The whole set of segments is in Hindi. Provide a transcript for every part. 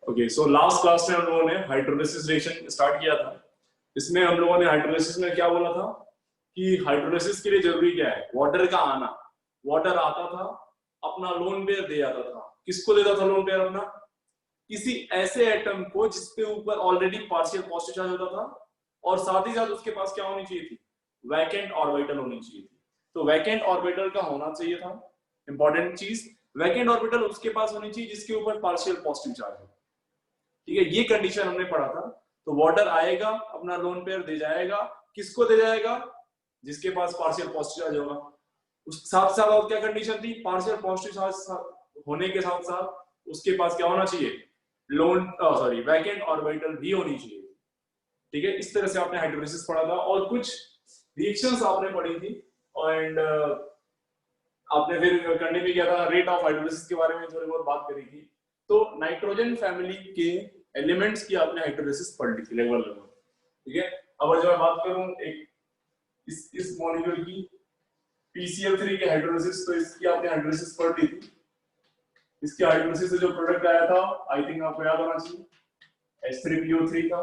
ओके, सो लास्ट क्लास में हम लोगों ने हाइड्रोलिसिस रिएक्शन स्टार्ट किया था। इसमें हम लोगों ने हाइड्रोलिसिस में क्या बोला था कि हाइड्रोलिसिस के लिए जरूरी क्या है, वाटर का आना। वाटर आता था, अपना लोन पेयर दे जाता था। किसको देता था लोन पेयर अपना? किसी ऐसे एटम को जिसपे ऊपर ऑलरेडी पार्शियल पॉजिटिव चार्ज होता था, और साथ ही साथ उसके पास क्या होनी चाहिए थी, वैकेंट ऑर्बिटल होनी चाहिए थी। तो वैकेंट ऑर्बिटल का होना चाहिए था, इंपॉर्टेंट चीज। वैकेंट ऑर्बिटल उसके पास होनी चाहिए जिसके ऊपर पार्शियल पॉजिटिव चार्ज हो। ठीक है, ये कंडीशन हमने पढ़ा था। तो वाटर आएगा, अपना लोन पेयर दे जाएगा। किसको दे जाएगा? जिसके पास पार्शियल पॉजिटिव चार्ज होगा। उस साथ साथ और क्या कंडीशन थी? पार्शियल पॉजिटिव चार्ज होने के साथ साथ उसके पास क्या होना चाहिए, वैकेंट ऑर्बिटल भी होनी चाहिए। ठीक है, इस तरह से आपने हाइड्रोलिसिस पढ़ा था, और कुछ रिएक्शंस आपने पढ़ी थी, एंड आपने फिर करने भी किया था। रेट ऑफ हाइड्रोलिसिस के बारे में थोड़ी बहुत बात करी थी। तो नाइट्रोजन फैमिली के एलिमेंट्स की आपने हाइड्रोलिसिस पढ़ ली थी लगभग। ठीक है, अब जो मैं बात करूं एक इस मॉलिक्यूल की PCl3 की हाइड्रोलिसिस, तो इसकी आपने हाइड्रोलिसिस पढ़ ली थी। इसके हाइड्रोलिसिस से जो प्रोडक्ट आया था, आई थिंक आपको याद होना चाहिए, H3PO3 का।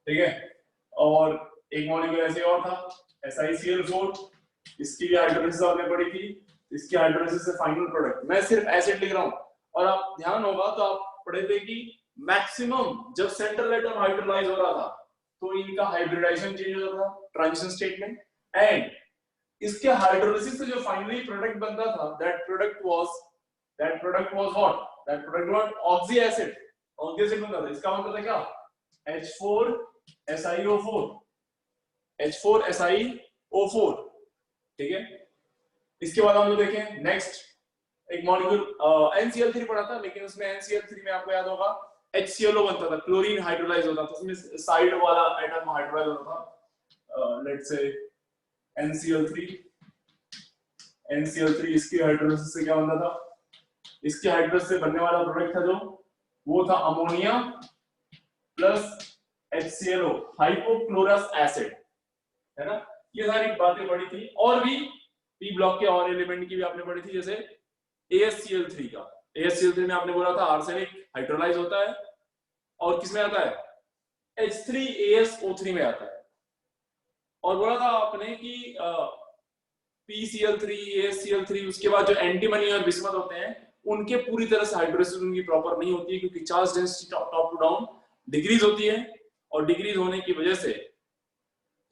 ठीक है, और एक मॉलिक्यूल ऐसे और था SiCl4, इसकी भी हाइड्रोलिसिस आपने पढ़ी थी। इसकी हाइड्रोलिसिस से फाइनल प्रोडक्ट, मैं सिर्फ एसिड लिख रहा हूं, और आप ध्यान होगा तो आप पढ़े थे कि मैक्सिमम जब सेंट्रल एटम हाइड्रोलाइज हो रहा था तो इनका हाइब्रिडाइजेशन चेंज हो रहा था, ट्रांजिशन स्टेट में। एंड इसके हाइड्रोलिसिस से जो फाइनली प्रोडक्ट बनता था, that product was what? That product was oxy acid. Oxy acid बनता था, इसका मतलब है क्या? H4SiO4, H4SiO4। ठीक है, इसके बाद हम लोग देखें नेक्स्ट एक मॉलिक्यूल NCl3 पढ़ा था, लेकिन उसमें NCl3 में आपको याद होगा HClO बनता था, क्लोरीन हाइड्रोलाइज होता था, उसमें साइड वाला एटम हाइड्रोलाइज होता था। लेट्स से NCl3 इसकी हाइड्रोलाइसिस से क्या बनता था? इसके हाइड्रोलाइसिस से बनने वाला प्रोडक्ट था जो, वो था ammonia plus HClO, hypochlorous acid, है ना। ये सारी बातें पढ़ी थी, और भी पी ब्लॉक के और एलिमेंट की भी आपने पढ़ी थी, जैसे ASCl3 का। ASCl3 में आपने बोला था आर्सेनिक हाइड्रोलाइज होता है, और किसमें आता है? H3AsO3 में आता है। और बोला था आपने कि PCl3, ASCl3, उसके बाद जो एंटीमनी और बिस्मथ होते हैं, उनके पूरी तरह से हाइड्रोलिसिस उनकी प्रॉपर नहीं होती है, क्योंकि charge density top to down decrease होती है, और डिक्रीज होने की वजह से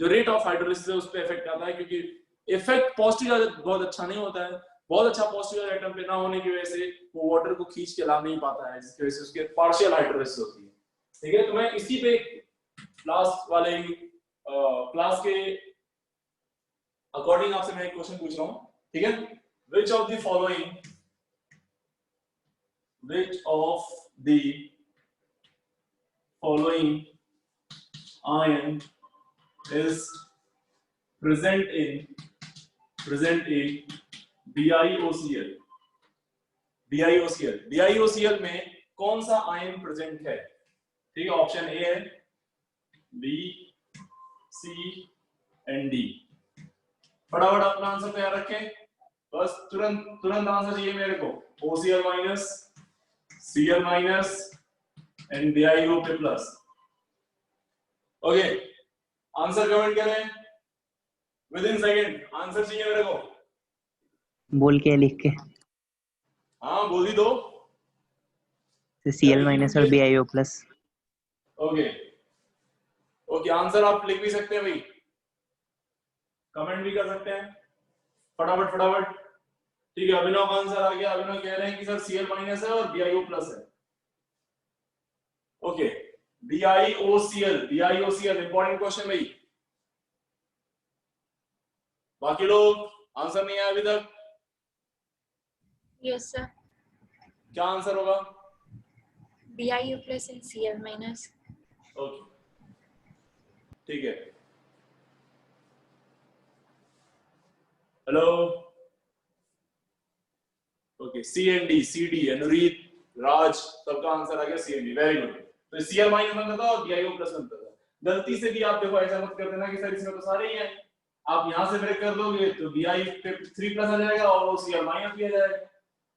जो रेट ऑफ हाइड्रोलिसिस है उस पर इफेक्ट आता है, क्योंकि इफेक्ट पॉजिटिव बहुत अच्छा नहीं होता है। बहुत अच्छा पॉजिटिव एटम पे ना होने की वजह से वो वाटर को खींच के ला नहीं पाता है, जिसकी वजह से उसके पार्शियल हाइड्रोलिसिस होती है। ठीक है, तो मैं इसी पे लास्ट वाले क्लास के अकॉर्डिंग आपसे मैं एक क्वेश्चन पूछ रहा हूं। ठीक है, which of the following ion is present in BiOCl? BiOCl में कौन सा आयन प्रेजेंट है? ठीक है, ऑप्शन ए है, बी, सी एंड डी। फटाफट अपना आंसर तैयार रखें, बस तुरंत आंसर चाहिए मेरे को। OCl minus, Cl minus and BiO पे प्लस। ओके, आंसर कमेंट करें विद इन सेकंड, आंसर चाहिए मेरे को। बोल के लिख के, हाँ बोल ही दो। Cl माइनस और BiO plus. Okay okay, answer आप लिख भी सकते हैं भाई, कमेंट भी कर सकते हैं, फटाफट। ठीक है, अभिनव का आंसर आ गया। अभिनव कह रहे हैं कि सर Cl माइनस है और BiO प्लस है। ओके, BiOCl इंपॉर्टेंट क्वेश्चन भाई। बाकी लोग आंसर नहीं आया अभी तक? Yes sir. क्या आंसर होगा? BiO plus and Cl minus. Okay, ठीक है। Hello, okay, C and D, CD, अनुरीत, राज, सबका आंसर आ गया C and D, very good. तो Cl माइनस बनता था और BiO प्लस बनता था। गलती से भी आप देखो ऐसा मत कर देना कि सर इसमें तो सारे ही हैं, आप यहां से ब्रेक कर दोगे तो Bi 3 प्लस आ जाएगा और वो Cl माइनस भी आ जाएगा।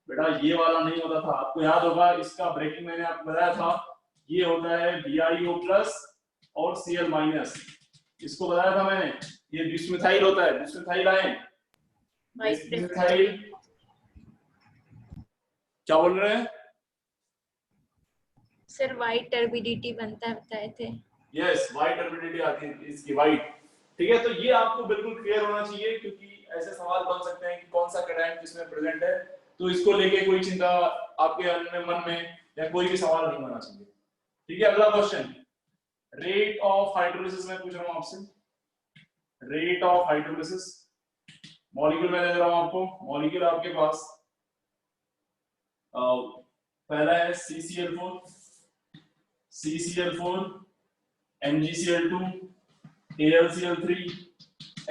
बेटा ये वाला नहीं होता था, आपको याद होगा इसका ब्रेकिंग मैंने आपको बताया था, ये होता है BiO प्लस और Cl माइनस, इसको बताया था मैंने, ये बिस्मिथाइल होता है, बिस्मिथाइल आयन, बिस्मिथाइल क्या बोल रहे हैं सर वाइट टर्बिडिटी बनता है बताए थे। यस, वाइट टर्बिडिटी आती है इसकी वाइट, ठीक है। तो ये आपको बिल्कुल क्लियर होना चाहिए, क्योंकि ऐसे सवाल बन सकते हैं कि कौन सा कैटायन किसमें प्रेजेंट है, तो इसको लेके कोई चिंता आपके मन में या कोई भी सवाल नहीं होना चाहिए, ठीक है। अगला क्वेश्चन, रेट ऑफ हाइड्रोलिसिस में पूछ रहा हूं आपसे, रेट ऑफ हाइड्रोलिसिस, मॉलिक्यूल में दे रहा हूं आपको, मॉलिक्यूल आपके पास पहला है CCl4, CCl4, MgCl2, AlCl3,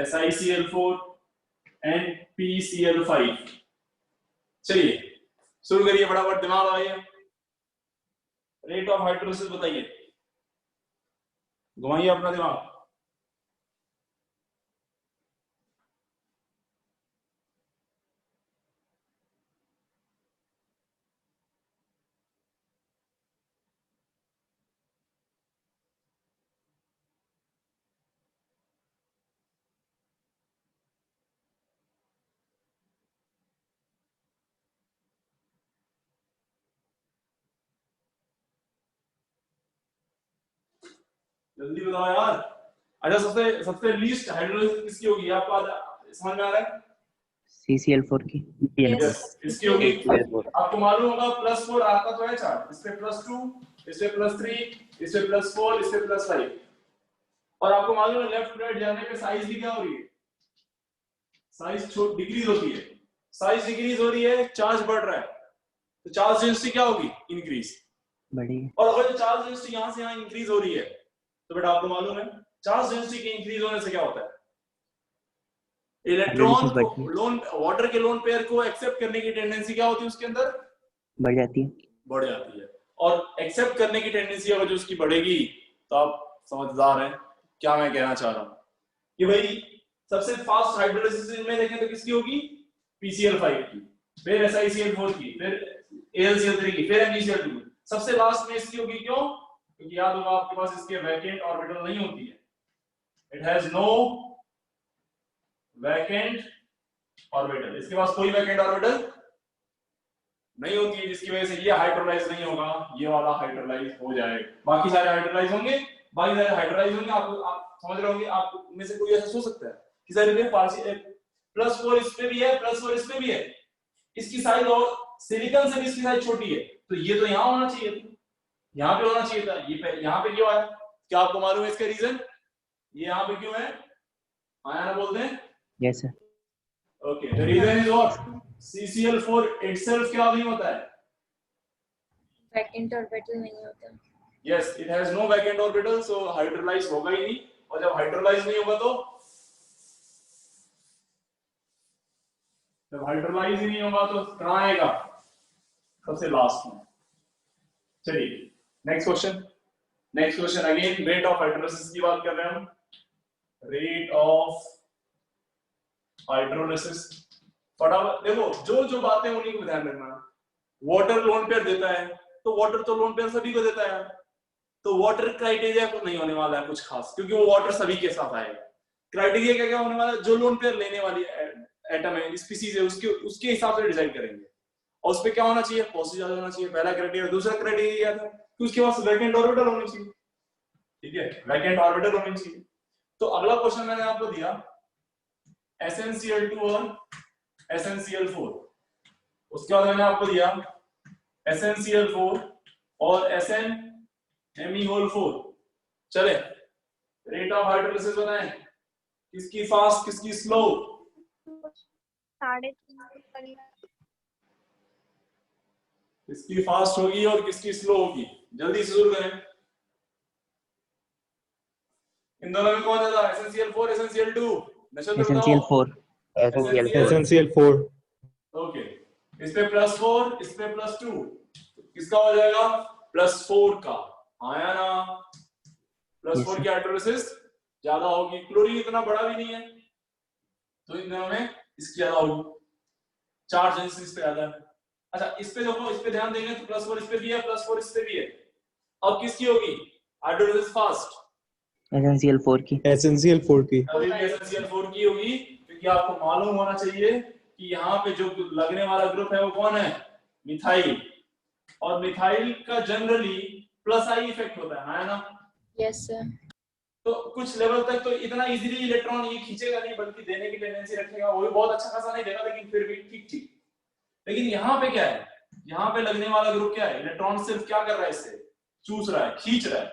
SiCl4 and PCl5। चलिए शुरू करिए, फटाफट दिमाग लगाइए, रेट ऑफ हाइड्रोलिसिस बताइए, घुमाइए अपना दिमाग। जल्दी बताओ यार। अच्छा, सबसे सबसे लीस्ट हाइड्रोलिसिस किसकी होगी, आपको समझ में आ रहा है? CCl4 की। यस, इसकी होगी। आपको मालूम होगा +4 आता तो है चार्ज, इस पे +2, इस पे +3, इस पे +4, इस पे +5, और आपको मालूम है लेफ्ट राइट जाने पे साइज भी क्या हो रही है, साइज डिक्रीज होती है, साइज डिक्रीज हो रही है, चार्ज बढ़ रहा है, तो चार्ज डेंसिटी क्या होगी, इंक्रीज बड़ी। और अगर चार्ज डेंसिटी यहां से यहां इंक्रीज हो रही है, तो बेटा आपको मालूम है चार्ज डेंसिटी के इंक्रीज होने से क्या होता है, इलेक्ट्रॉन को लोन वाटर के लोन पेयर को एक्सेप्ट करने की टेंडेंसी क्या होती है उसके अंदर, बढ़ जाती है, बढ़ जाती है। और एक्सेप्ट करने की टेंडेंसी अगर जो उसकी बढ़ेगी, तो आप समझदार हैं क्या मैं कहना चाह रहा हूं, कि भाई सबसे फास्ट हाइड्रोलिसिस में देखें तो किसकी होगी, PCl5 की, फिर SiCl4 की, फिर AlCl3 की, फिर MgCl2, सबसे लास्ट में इसकी होगी, क्यों, क्योंकि याद होगा आपके पास इसके वैकेंट ऑर्बिटल नहीं होती है, it has no vacant orbital, इसके पास कोई वैकेंट ऑर्बिटल नहीं होती है, जिसकी वजह से ये हाइड्रोलाइज नहीं होगा, ये वाला हाइड्रोलाइज हो जाएगा, बाकी सारे हाइड्रोलाइज होंगे, बाकी सारे हाइड्रोलाइज होंगे। आप समझ रहे होंगे, आप में से कोई ऐसा सोच सकता है कि सर ये +4 इस पे भी है, +4 इस पे भी है, इसकी साइज और सिलिकॉन से भी इसकी साइज छोटी है, तो ये तो यहाँ होना चाहिए था, यहाँ पे होना चाहिए था, ये यहाँ पे क्यों है, क्या आपको मालूम है इसका रीजन, ये यहाँ पे क्यों है, आया ना बोलते हैं, yes sir. Okay, the reason is what, CCl4 itself क्या नहीं होता है, वैकेंट ऑर्बिटल नहीं होता, yes it has no vacant orbital, so hydrolyse होगा ही नहीं, और जब हाइड्रोलाइज नहीं होगा तो जब हाइड्रोलाइज ही नहीं होगा तो कहां आएगा, सबसे लास्ट में। चलिए next question, next question again rate of hydrolysis की बात कर रहे हैं हम, रेट ऑफ हाइड्रोलिसिस, फटाफट देखो जो जो बातें उन्हीं को ध्यान रखना, वाटर लोन पेयर देता है, तो वाटर तो लोन पेयर सभी को देता है, तो वाटर क्राइटेरिया को नहीं होने वाला है कुछ खास, क्योंकि वो वाटर सभी के साथ आएगा। क्राइटेरिया क्या क्या होने वाला है, जो लोन पेयर लेने वाली एटम है, स्पीसीज है, उसके हिसाब से डिसाइड करेंगे, और उस पे क्या होना चाहिए, पॉजिटिव होना चाहिए, पहला क्राइटेरिया। दूसरा क्राइटेरिया क्या था कि उसके पास वैकेंट ऑर्बिटल होनी चाहिए, ठीक है, वैकेंट ऑर्बिटल होनी चाहिए। तो अगला क्वेश्चन मैंने आपको दिया SnCl2 और SnCl4, उसके बाद मैंने आपको दिया SnCl4 और SnMe4, चले रेट ऑफ हाइड्रोलिसिस बताएं, किसकी फास्ट किसकी स्लो, 3.5 किसकी फास्ट होगी और किसकी स्लो होगी, जल्दी से शुरू करें। इन दोनों में कौन ज्यादा, SnCl4 SnCl2, SnCl4। SnCl4। Okay, इस पे +4 इस पे +2, किसका हो जाएगा, +4 का, आया ना, +4 की हाइड्रोलिसिस ज्यादा होगी, क्लोरीन इतना बड़ा भी नहीं है, तो इन दोनों में इसकी ज्यादा होगी, चार्ज डेंसिटी पे ज्यादा है। अच्छा इस पे देखो, इस पे ध्यान देंगे तो +4 इस पे भी है, +4 इस पे भी है। अब किसकी होगी हाइड्रोलिसिस फास्ट? SnCl4 की। SnCl4 की। अभी भी SnCl4 की होगी, क्योंकि आपको मालूम होना चाहिए कि यहाँ पे जो लगने वाला ग्रुप है वो कौन है, मिथाइल। और मिथाइल का जनरली +I इफेक्ट होता है ना? Yes, sir. तो कुछ लेवल तक तो इतना इजीली इलेक्ट्रॉन ये खींचेगा नहीं, बल्कि देने की टेंडेंसी रखेगा, वो भी बहुत अच्छा खासा नहीं देगा, लेकिन फिर भी ठीक ठीक। लेकिन यहाँ पे क्या है, यहाँ पे लगने वाला ग्रुप क्या है, इलेक्ट्रॉन सिर्फ क्या कर रहा है, इससे चूस रहा है, खींच रहा है,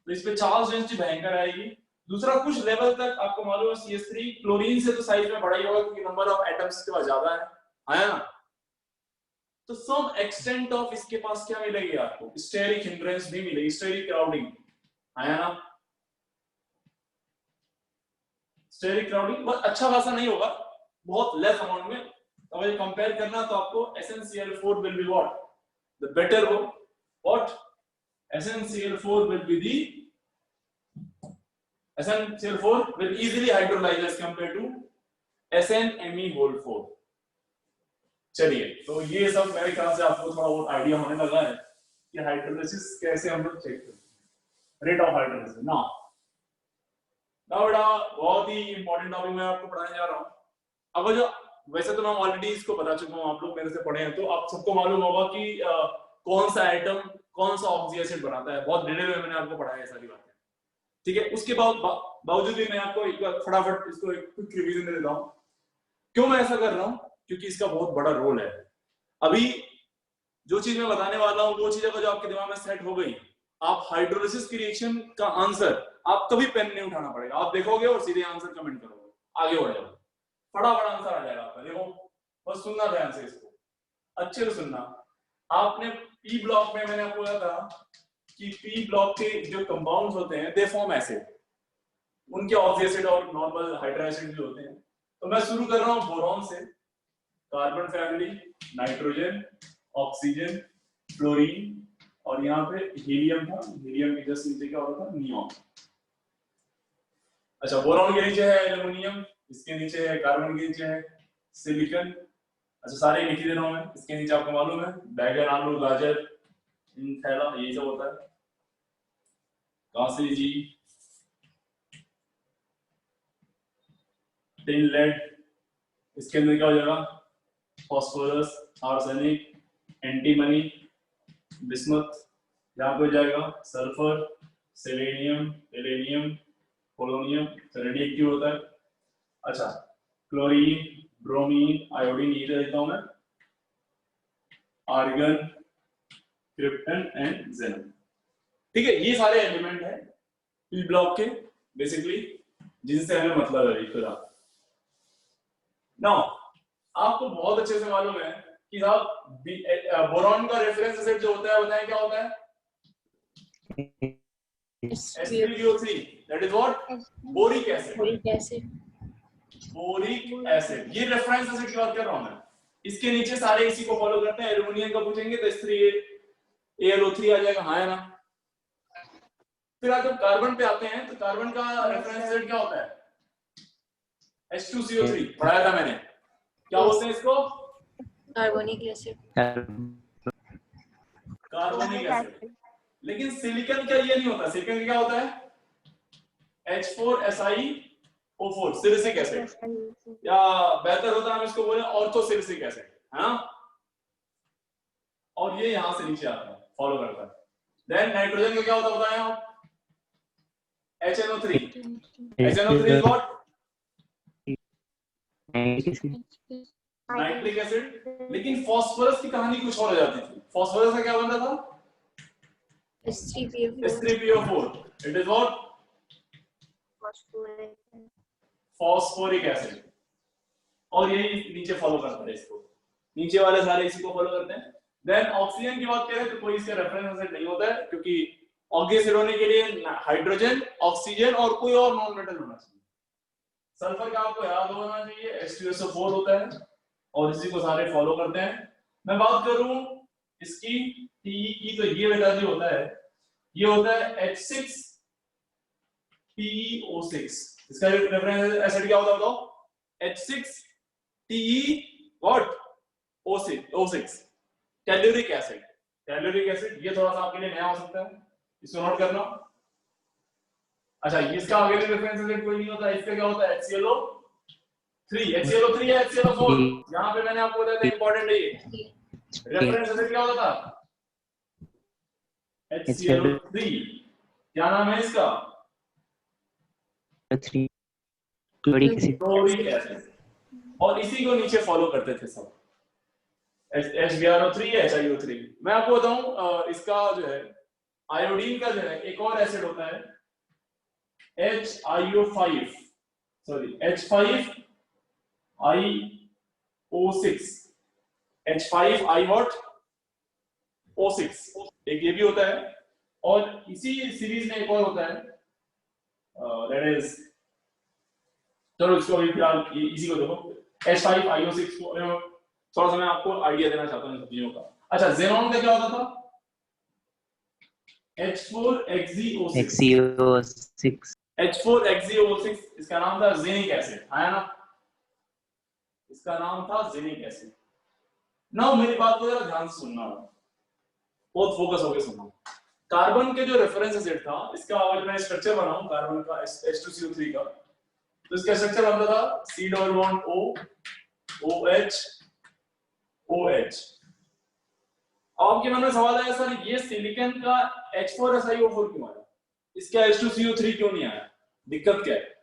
तो इस पे चार्ज डेंसिटी भयंकर आएगी। दूसरा, कुछ लेवल तक आपको मालूम है CH3 क्लोरीन से तो साइज में बड़ा ही होगा, क्योंकि नंबर ऑफ एटम्स के पास ज्यादा है ना? तो सम एक्सटेंट ऑफ इसके पास क्या मिलेगी आपको, स्टेरिक हिंड्रेंस भी मिलेगी, स्टेरिक क्राउडिंग है ना? स्टेरिक क्राउडिंग बहुत अच्छा खासा नहीं होगा, बहुत लेस अमाउंट में। तो अगर कंपेयर करना तो आपको SnCl4 will be what the better what SnCl4 will be the SnCl4 will easily hydrolyze as compared to SnMe4। चलिए, तो ये सब मेरे ख्याल से आपको थोड़ा बहुत आइडिया होने लगा है कि हाइड्रोलिसिस कैसे हम लोग चेक करते हैं, रेट ऑफ हाइड्रोलिसिस। ना बेटा बहुत ही इंपॉर्टेंट टॉपिक मैं आपको पढ़ाने जा रहा हूँ। अब जो वैसे तो मैं ऑलरेडी इसको बता चुका हूँ, आप लोग मेरे से पढ़े हैं तो आप सबको मालूम होगा कि कौन सा एटम कौन सा ऑक्सी एसिड बनाता है, बहुत डिटेल में मैंने आपको पढ़ाया है सारी बातें, ठीक है। उसके बावजूद भी मैं आपको एक बार फटाफट इसको एक क्विक रिवीजन दे देता हूँ। क्यों मैं ऐसा कर रहा हूँ, क्योंकि इसका बहुत बड़ा रोल है। अभी जो चीज मैं बताने वाला हूँ वो चीज अगर जो आपके दिमाग में सेट हो गई, आप हाइड्रोलिसिस की रिएक्शन का आंसर आप कभी पेन नहीं उठाना पड़ेगा, आप देखोगे और सीधे आंसर कमेंट करोगे, आगे बढ़ जाओगे, फटाफट आंसर आ जाएगा आपका। देखो बस सुनना ध्यान से, इसको अच्छे से सुनना। आपने पी ब्लॉक में मैंने आपको बताया था कि पी ब्लॉक के जो कंपाउंड्स होते हैं दे फॉर्म एसिड, उनके ऑक्सी एसिड और नॉर्मल हाइड्रो एसिड भी होते हैं। तो मैं शुरू कर रहा हूँ बोरॉन से, carbon family, nitrogen, oxygen, fluorine, और यहाँ पे हीलियम था, हीलियम के जस्ट नीचे क्या होता था, नियॉन। अच्छा, बोरॉन के नीचे है एल्युमिनियम, इसके नीचे है कार्बन, के नीचे है सिलिकॉन। अच्छा, सारे लिख दे रहा हूं मैं, इसके नीचे आपको मालूम है बैगन, आलू, गाजर, थैला, यही सब होता है। कांसी जी, टिन लेड, इसके अंदर क्या हो जाएगा, फॉस्फोरस, आर्सेनिक, एंटीमनी, बिस्मथ, यहाँ पे हो जाएगा सल्फर, सेलेनियम, टेलेनियम, पोलोनियम, रेडियोएक्टिव होता है। अच्छा, क्लोरीन, ब्रोमीन, आयोडीन, ये देता हूं मैं, आर्गन, क्रिप्टन एंड ज़ेनन। ठीक है, ये सारे एलिमेंट हैं पी ब्लॉक के बेसिकली, जिनसे हमें मतलब है फिलहाल। नाउ आपको बहुत अच्छे से मालूम है कि साहब बोरॉन का रेफरेंस एसिड जो होता है, बताएं क्या होता है, Sp3, that is what, boric acid. Boric acid. Boric acid, ये रेफरेंस एसिड की बात कर रहा हूं मैं। इसके नीचे सारे इसी को फॉलो करते हैं। एल्युमिनियम का पूछेंगे तो H3AlO3 आ जाएगा, हाँ है ना। फिर आप जब कार्बन पे आते हैं तो कार्बन का रेफरेंस एसिड क्या होता है, H2CO3, पढ़ाया था मैंने। क्या बोलते हैं इसको, Carbonic acid. Carbonic acid. लेकिन सिलिकॉन का ये नहीं होता, सिलिकॉन क्या होता है, H4SiO4, सिलिसिक एसिड, या बेहतर होता है हम इसको बोले ऑर्थोसिलिसिक एसिड, है ना। और ये यहां से नीचे आता है, फॉलो करता है। देन नाइट्रोजन का क्या होता है बताएं आप, HNO3, HNO3 is what, nitric acid. लेकिन फास्फोरस की कहानी कुछ और हो जाती थी। फास्फोरस का क्या बन रहा था, H3PO4, it is what, phosphoric acid. और यही नीचे फॉलो करता है इसको, नीचे वाले सारे इसी को फॉलो करते हैं। देन ऑक्सीजन की बात करें तो कोई इसका रेफरेंस एसिड नहीं होता है, क्योंकि ऑक्सी एसिड होने के लिए हाइड्रोजन, ऑक्सीजन और कोई और नॉन मेटल होना चाहिए। सल्फर का आपको याद होना चाहिए, H2SO4 होता है, और इसी को सारे फॉलो करते हैं। मैं बात करूं इसकी टी की, तो ये बेटा जो होता है, ये होता है H6PO6। इसका रेफरेंस एसिड क्या होता है बताओ, H6TE what O6। Telluric acid, telluric acid ये थोड़ा सा आपके लिए नया हो सकता है, इसको नोट करना। अच्छा, इसका आगे रेफरेंस एसिड कोई नहीं होता, इसका क्या होता है HClO3, HClO3 या HClO4, यहाँ पे मैंने आपको बताया था इंपॉर्टेंट है ये रेफरेंस एसिड क्या होता था HClO3, क्या नाम है इसका? Chloric acid. क्लोरिक एसिड, और इसी को नीचे फॉलो करते थे सब, HbRO3 या HiO3। मैं आपको बताऊं इसका जो है आयोडीन का जो है एक और एसिड होता है HiO5, सॉरी H5IO6, H5I-O6 एक ये भी होता है, और इसी सीरीज में एक और होता है दैट इज, चलो इसको अभी फिलहाल इसी को देखो H5IO6 को थोड़ा सा मैं आपको आइडिया देना चाहता हूं इन चीजों का। अच्छा, ज़ेनॉन का क्या होता था HCO6। H4XeO6, इसका नाम था जिनिक एसिड, आया ना, इसका नाम था जिनिक एसिड। नाउ मेरी बात को जरा ध्यान से सुनना, बहुत फोकस होकर सुनना। कार्बन के जो रेफरेंस एसिड था, इसका अगर मैं स्ट्रक्चर बनाऊं कार्बन का H2CO3 का, तो इसका स्ट्रक्चर बनता था C double bond O OH OH। आपके मन में सवाल आया सर ये सिलिकॉन का H4SiO4 क्यों आया, इसका H2CO3 क्यों नहीं आया, दिक्कत क्या है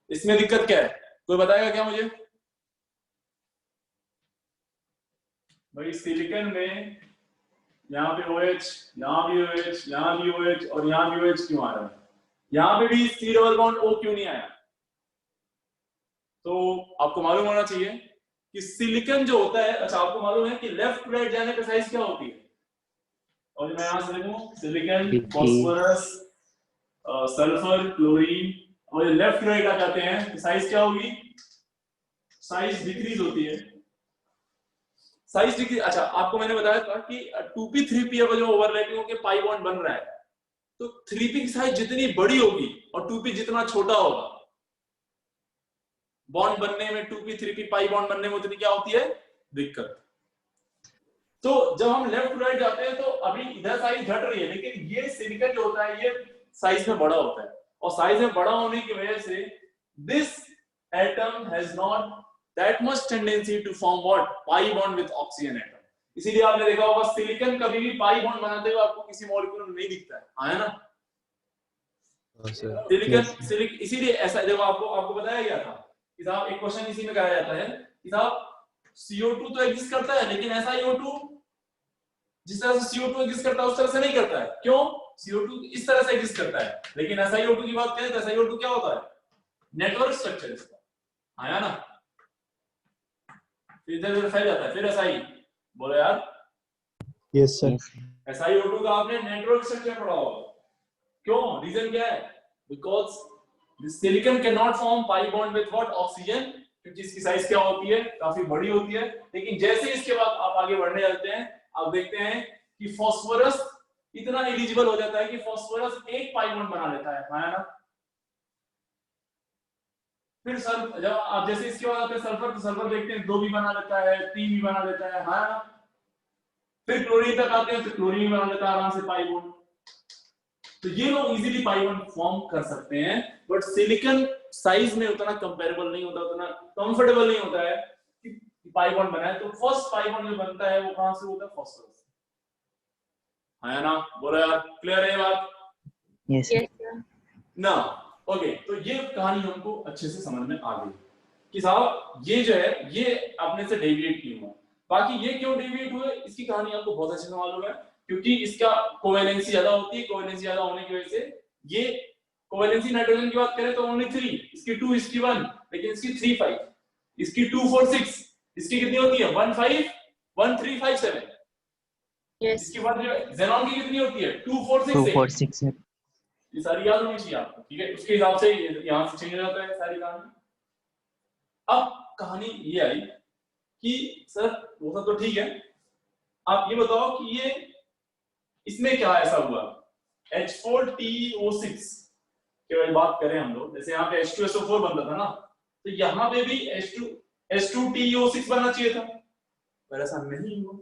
इसमें, दिक्कत क्या है, कोई बताएगा क्या मुझे? भाई सिलिकॉन में यहाँ पे OH, यहाँ भी OH, यहाँ भी OH और यहाँ भी OH क्यों आ रहा है, यहाँ पे भी C डबल बॉन्ड O क्यों नहीं आया? तो आपको मालूम होना चाहिए कि सिलिकॉन जो होता है, अच्छा आपको मालूम है कि लेफ्ट टू राइट जाने पे साइज क्या होती है, और मैं यहां से लिखूं सिलिकॉन, फास्फोरस, सल्फर, क्लोरीन, और ये लेफ्ट टू राइट आ जाते हैं तो साइज क्या होगी, साइज डिक्रीज होती है, साइज डिक्रीज। अच्छा आपको मैंने बताया था कि 2p 3p अगर जो ओवरलैपिंग होकर पाई बॉन्ड बन रहा है, तो 3p की साइज जितनी बड़ी होगी और 2p जितना छोटा होगा, बॉन्ड बनने में 2p 3p पाई बॉन्ड बनने में उतनी क्या होती है, दिक्कत। तो जब हम लेफ्ट टू राइट जाते हैं तो अभी इधर साइज घट रही है, लेकिन ये सिलिकॉन जो होता है ये साइज में बड़ा होता है, और साइज में बड़ा होने की वजह से this atom has not that much tendency to form what, pi bond with oxygen atom. इसीलिए आपने देखा होगा सिलिकॉन कभी भी पाई बॉन्ड बनाते हुए आपको किसी मॉलिक्यूल में नहीं दिखता है, आया ना सिलिकॉन इसीलिए ऐसा, देखो आपको बताया गया था कि साहब एक क्वेश्चन इसी में कराया जाता है कि साहब CO2 तो एग्जिस्ट करता है, लेकिन SiO2 जिस तरह से CO2 एग्जिस्ट करता है उस तरह से नहीं करता है, क्यों? CO2 इस तरह से एग्जिस्ट करता है, लेकिन SiO2 की बात करें तो SiO2 क्या होता है, नेटवर्क स्ट्रक्चर इसका, आया ना, फिर इधर फैल जाता है, फिर SI बोलो यार, Yes sir. SiO2 का आपने नेटवर्क स्ट्रक्चर पढ़ा होगा, क्यों, रीजन क्या है, because this silicon can not form pi bond with what, oxygen, क्योंकि इसकी साइज क्या होती है, काफी बड़ी होती है। लेकिन जैसे इसके बाद आप आगे बढ़ने लगते हैं, आप देखते हैं कि फास्फोरस इतना एलिजिबल हो जाता है कि फास्फोरस एक पाई बॉन्ड बना लेता है, है ना। फिर जब आप जैसे इसके बाद आते हैं सल्फर, तो सल्फर देखते हैं 2 भी बना लेता है, 3 भी बना लेता है ना। फिर क्लोरीन तक आते हैं तो क्लोरीन बना लेता है आराम से पाई बॉन्ड। तो ये लोग इजीली पाई बॉन्ड फॉर्म कर सकते हैं, बट सिलिकॉन साइज में उतना कंपेरेबल नहीं होता, उतना कंफर्टेबल नहीं होता है कि पाई बॉन्ड बनाए। तो फर्स्ट पाई बॉन्ड जो बनता है वो कहां से होता है, फास्फोरस, है ना। बोलो यार, क्लियर है ये बात? यस ना। ओके, तो ये कहानी हमको अच्छे से समझ में आ गई कि साहब ये जो है ये अपने से डेविएट क्यों हुआ। बाकी ये क्यों डेविएट हुए इसकी कहानी आपको बहुत अच्छे से मालूम है, क्योंकि इसका कोवेलेंसी ज्यादा होती है। कोवेलेंसी ज्यादा होने की वजह से ये कोवेलेंसी नाइट्रोजन की बात करें तो ओनली 3, इसकी 2, इसकी 1, लेकिन इसकी 3, 5, इसकी 2, 4, 6, इसकी कितनी होती है 1, 5, 1, 3, 5, 7। Yes. इसकी बात ज़ेनॉन की कितनी होती है 2, 4, 6, 2, 4, 6 है। ये सारी याद होनी चाहिए आपको, ठीक है। उसके हिसाब से यहाँ से चेंज हो जाता है सारी कहानी। अब कहानी ये आई कि सर वो सब तो ठीक है, आप ये बताओ कि ये इसमें क्या ऐसा हुआ H4TO6 के बारे में बात करें हम लोग। जैसे यहाँ पे H2SO4 बनता था ना, तो यहाँ पे भी H2TO6 बनना चाहिए था। पर ऐसा नहीं हुआ,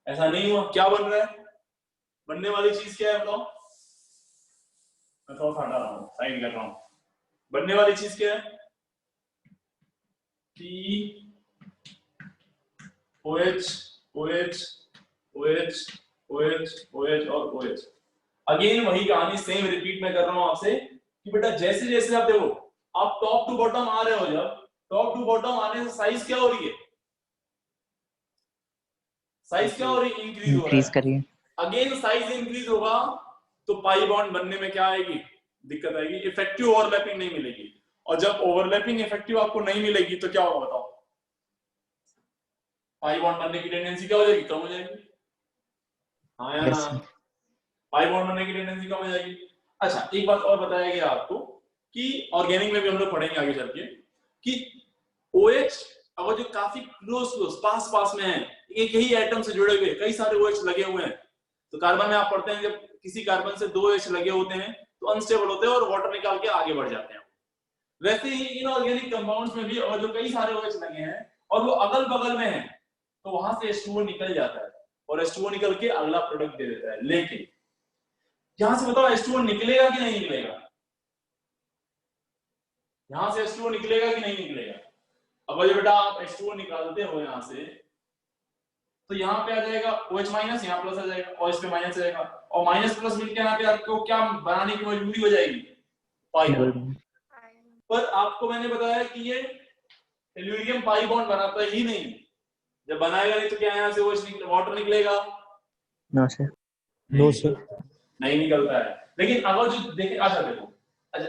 ऐसा नहीं हुआ। क्या बन रहा है, बनने वाली चीज क्या है बताओ? मैं थोड़ा हटा रहा हूँ, साइड कर रहा हूँ। बनने वाली चीज क्या है? T OH OH OH OH OH और OH। अगेन वही कहानी सेम रिपीट मैं कर रहा हूं आपसे कि बेटा जैसे जैसे आप देखो, आप टॉप टू बॉटम आ रहे हो, जब टॉप टू बॉटम आने से साइज क्या हो रही है? साइज क्या हो रही है? इंक्रीज हो रहा इंक्रीज है। करिए। अगेन साइज इंक्रीज होगा तो पाई बॉन्ड बनने में क्या आएगी? दिक्कत आएगी, इफेक्टिव ओवरलैपिंग नहीं मिलेगी। और जब ओवरलैपिंग इफेक्टिव आपको नहीं मिलेगी तो क्या होगा बताओ? पाई बॉन्ड बनने की टेंडेंसी क्या हो जाएगी? कम हो जाएगी। हाँ या यस ना? सर। पाई बॉन्ड बनने की टेंडेंसी कम हो जाएगी। अच्छा, एक बात और बताया गया आपको कि ऑर्गेनिक में भी हम लोग पढ़ेंगे आगे चल के कि OH अगर जो काफी क्लोज पास पास में है, एक ही एटम से जुड़े हुए कई सारे OH लगे हुए हैं, तो कार्बन में आप पढ़ते हैं जब किसी कार्बन से 2 OH लगे होते हैं तो अनस्टेबल होते हैं और वाटर निकाल के आगे बढ़ जाते हैं। वैसे ही इनऑर्गेनिक कंपाउंड्स में भी और जो कई सारे OH लगे हैं और वो अगल बगल में है तो वहां से H2O निकल जाता है और H2O निकल के अगला प्रोडक्ट दे देता है। लेकिन यहां से बताओ H2O निकलेगा कि नहीं निकलेगा? यहां से H2O निकलेगा कि नहीं निकलेगा? अगर बेटा आप H2O निकालते हो यहां से तो यहाँ पे आ जाएगा OH माइनस, यहाँ प्लस आ जाएगा और इस पे माइनस आएगा और माइनस प्लस मिलकर यहाँ पे आपको क्या बनाने की मजबूरी हो जाएगी? पाई डबल बॉन्ड। बॉन्ड। पर आपको मैंने बताया कि ये टेल्यूरियम पाई बॉन्ड बनाता ही नहीं। जब बनाएगा नहीं तो क्या यहाँ से OH वाटर निकलेगा? No sir. No, sir. नहीं निकलता है। लेकिन अगर जो देखे, अच्छा देखो, अच्छा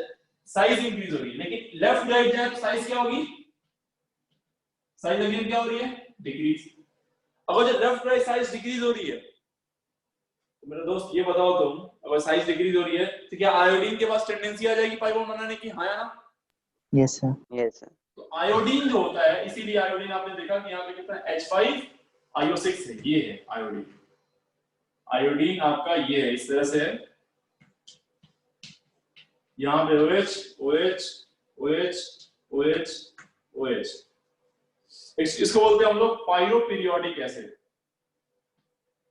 साइज इंक्रीज हो रही है लेकिन लेफ्ट राइट जाए तो साइज क्या होगी? साइज अगेन क्या हो रही है? डिक्रीज। अगर जो लेफ्ट राइट साइज डिक्रीज हो रही है तो मेरे दोस्त ये बताओ तुम, अगर साइज डिक्रीज हो रही है तो क्या आयोडीन के पास टेंडेंसी आ जाएगी पाई बॉन्ड बनाने की? हाँ या ना? Yes sir. Yes sir. तो आयोडीन जो होता है, इसीलिए आयोडीन आपने देखा कि यहाँ पे कितना H5IO6 है, ये है आयोडीन। आयोडीन आपका ये है, इस तरह से है। यहाँ पे OH OH OH OH OH, इसको बोलते हैं हम लोग pyroperiodic acid.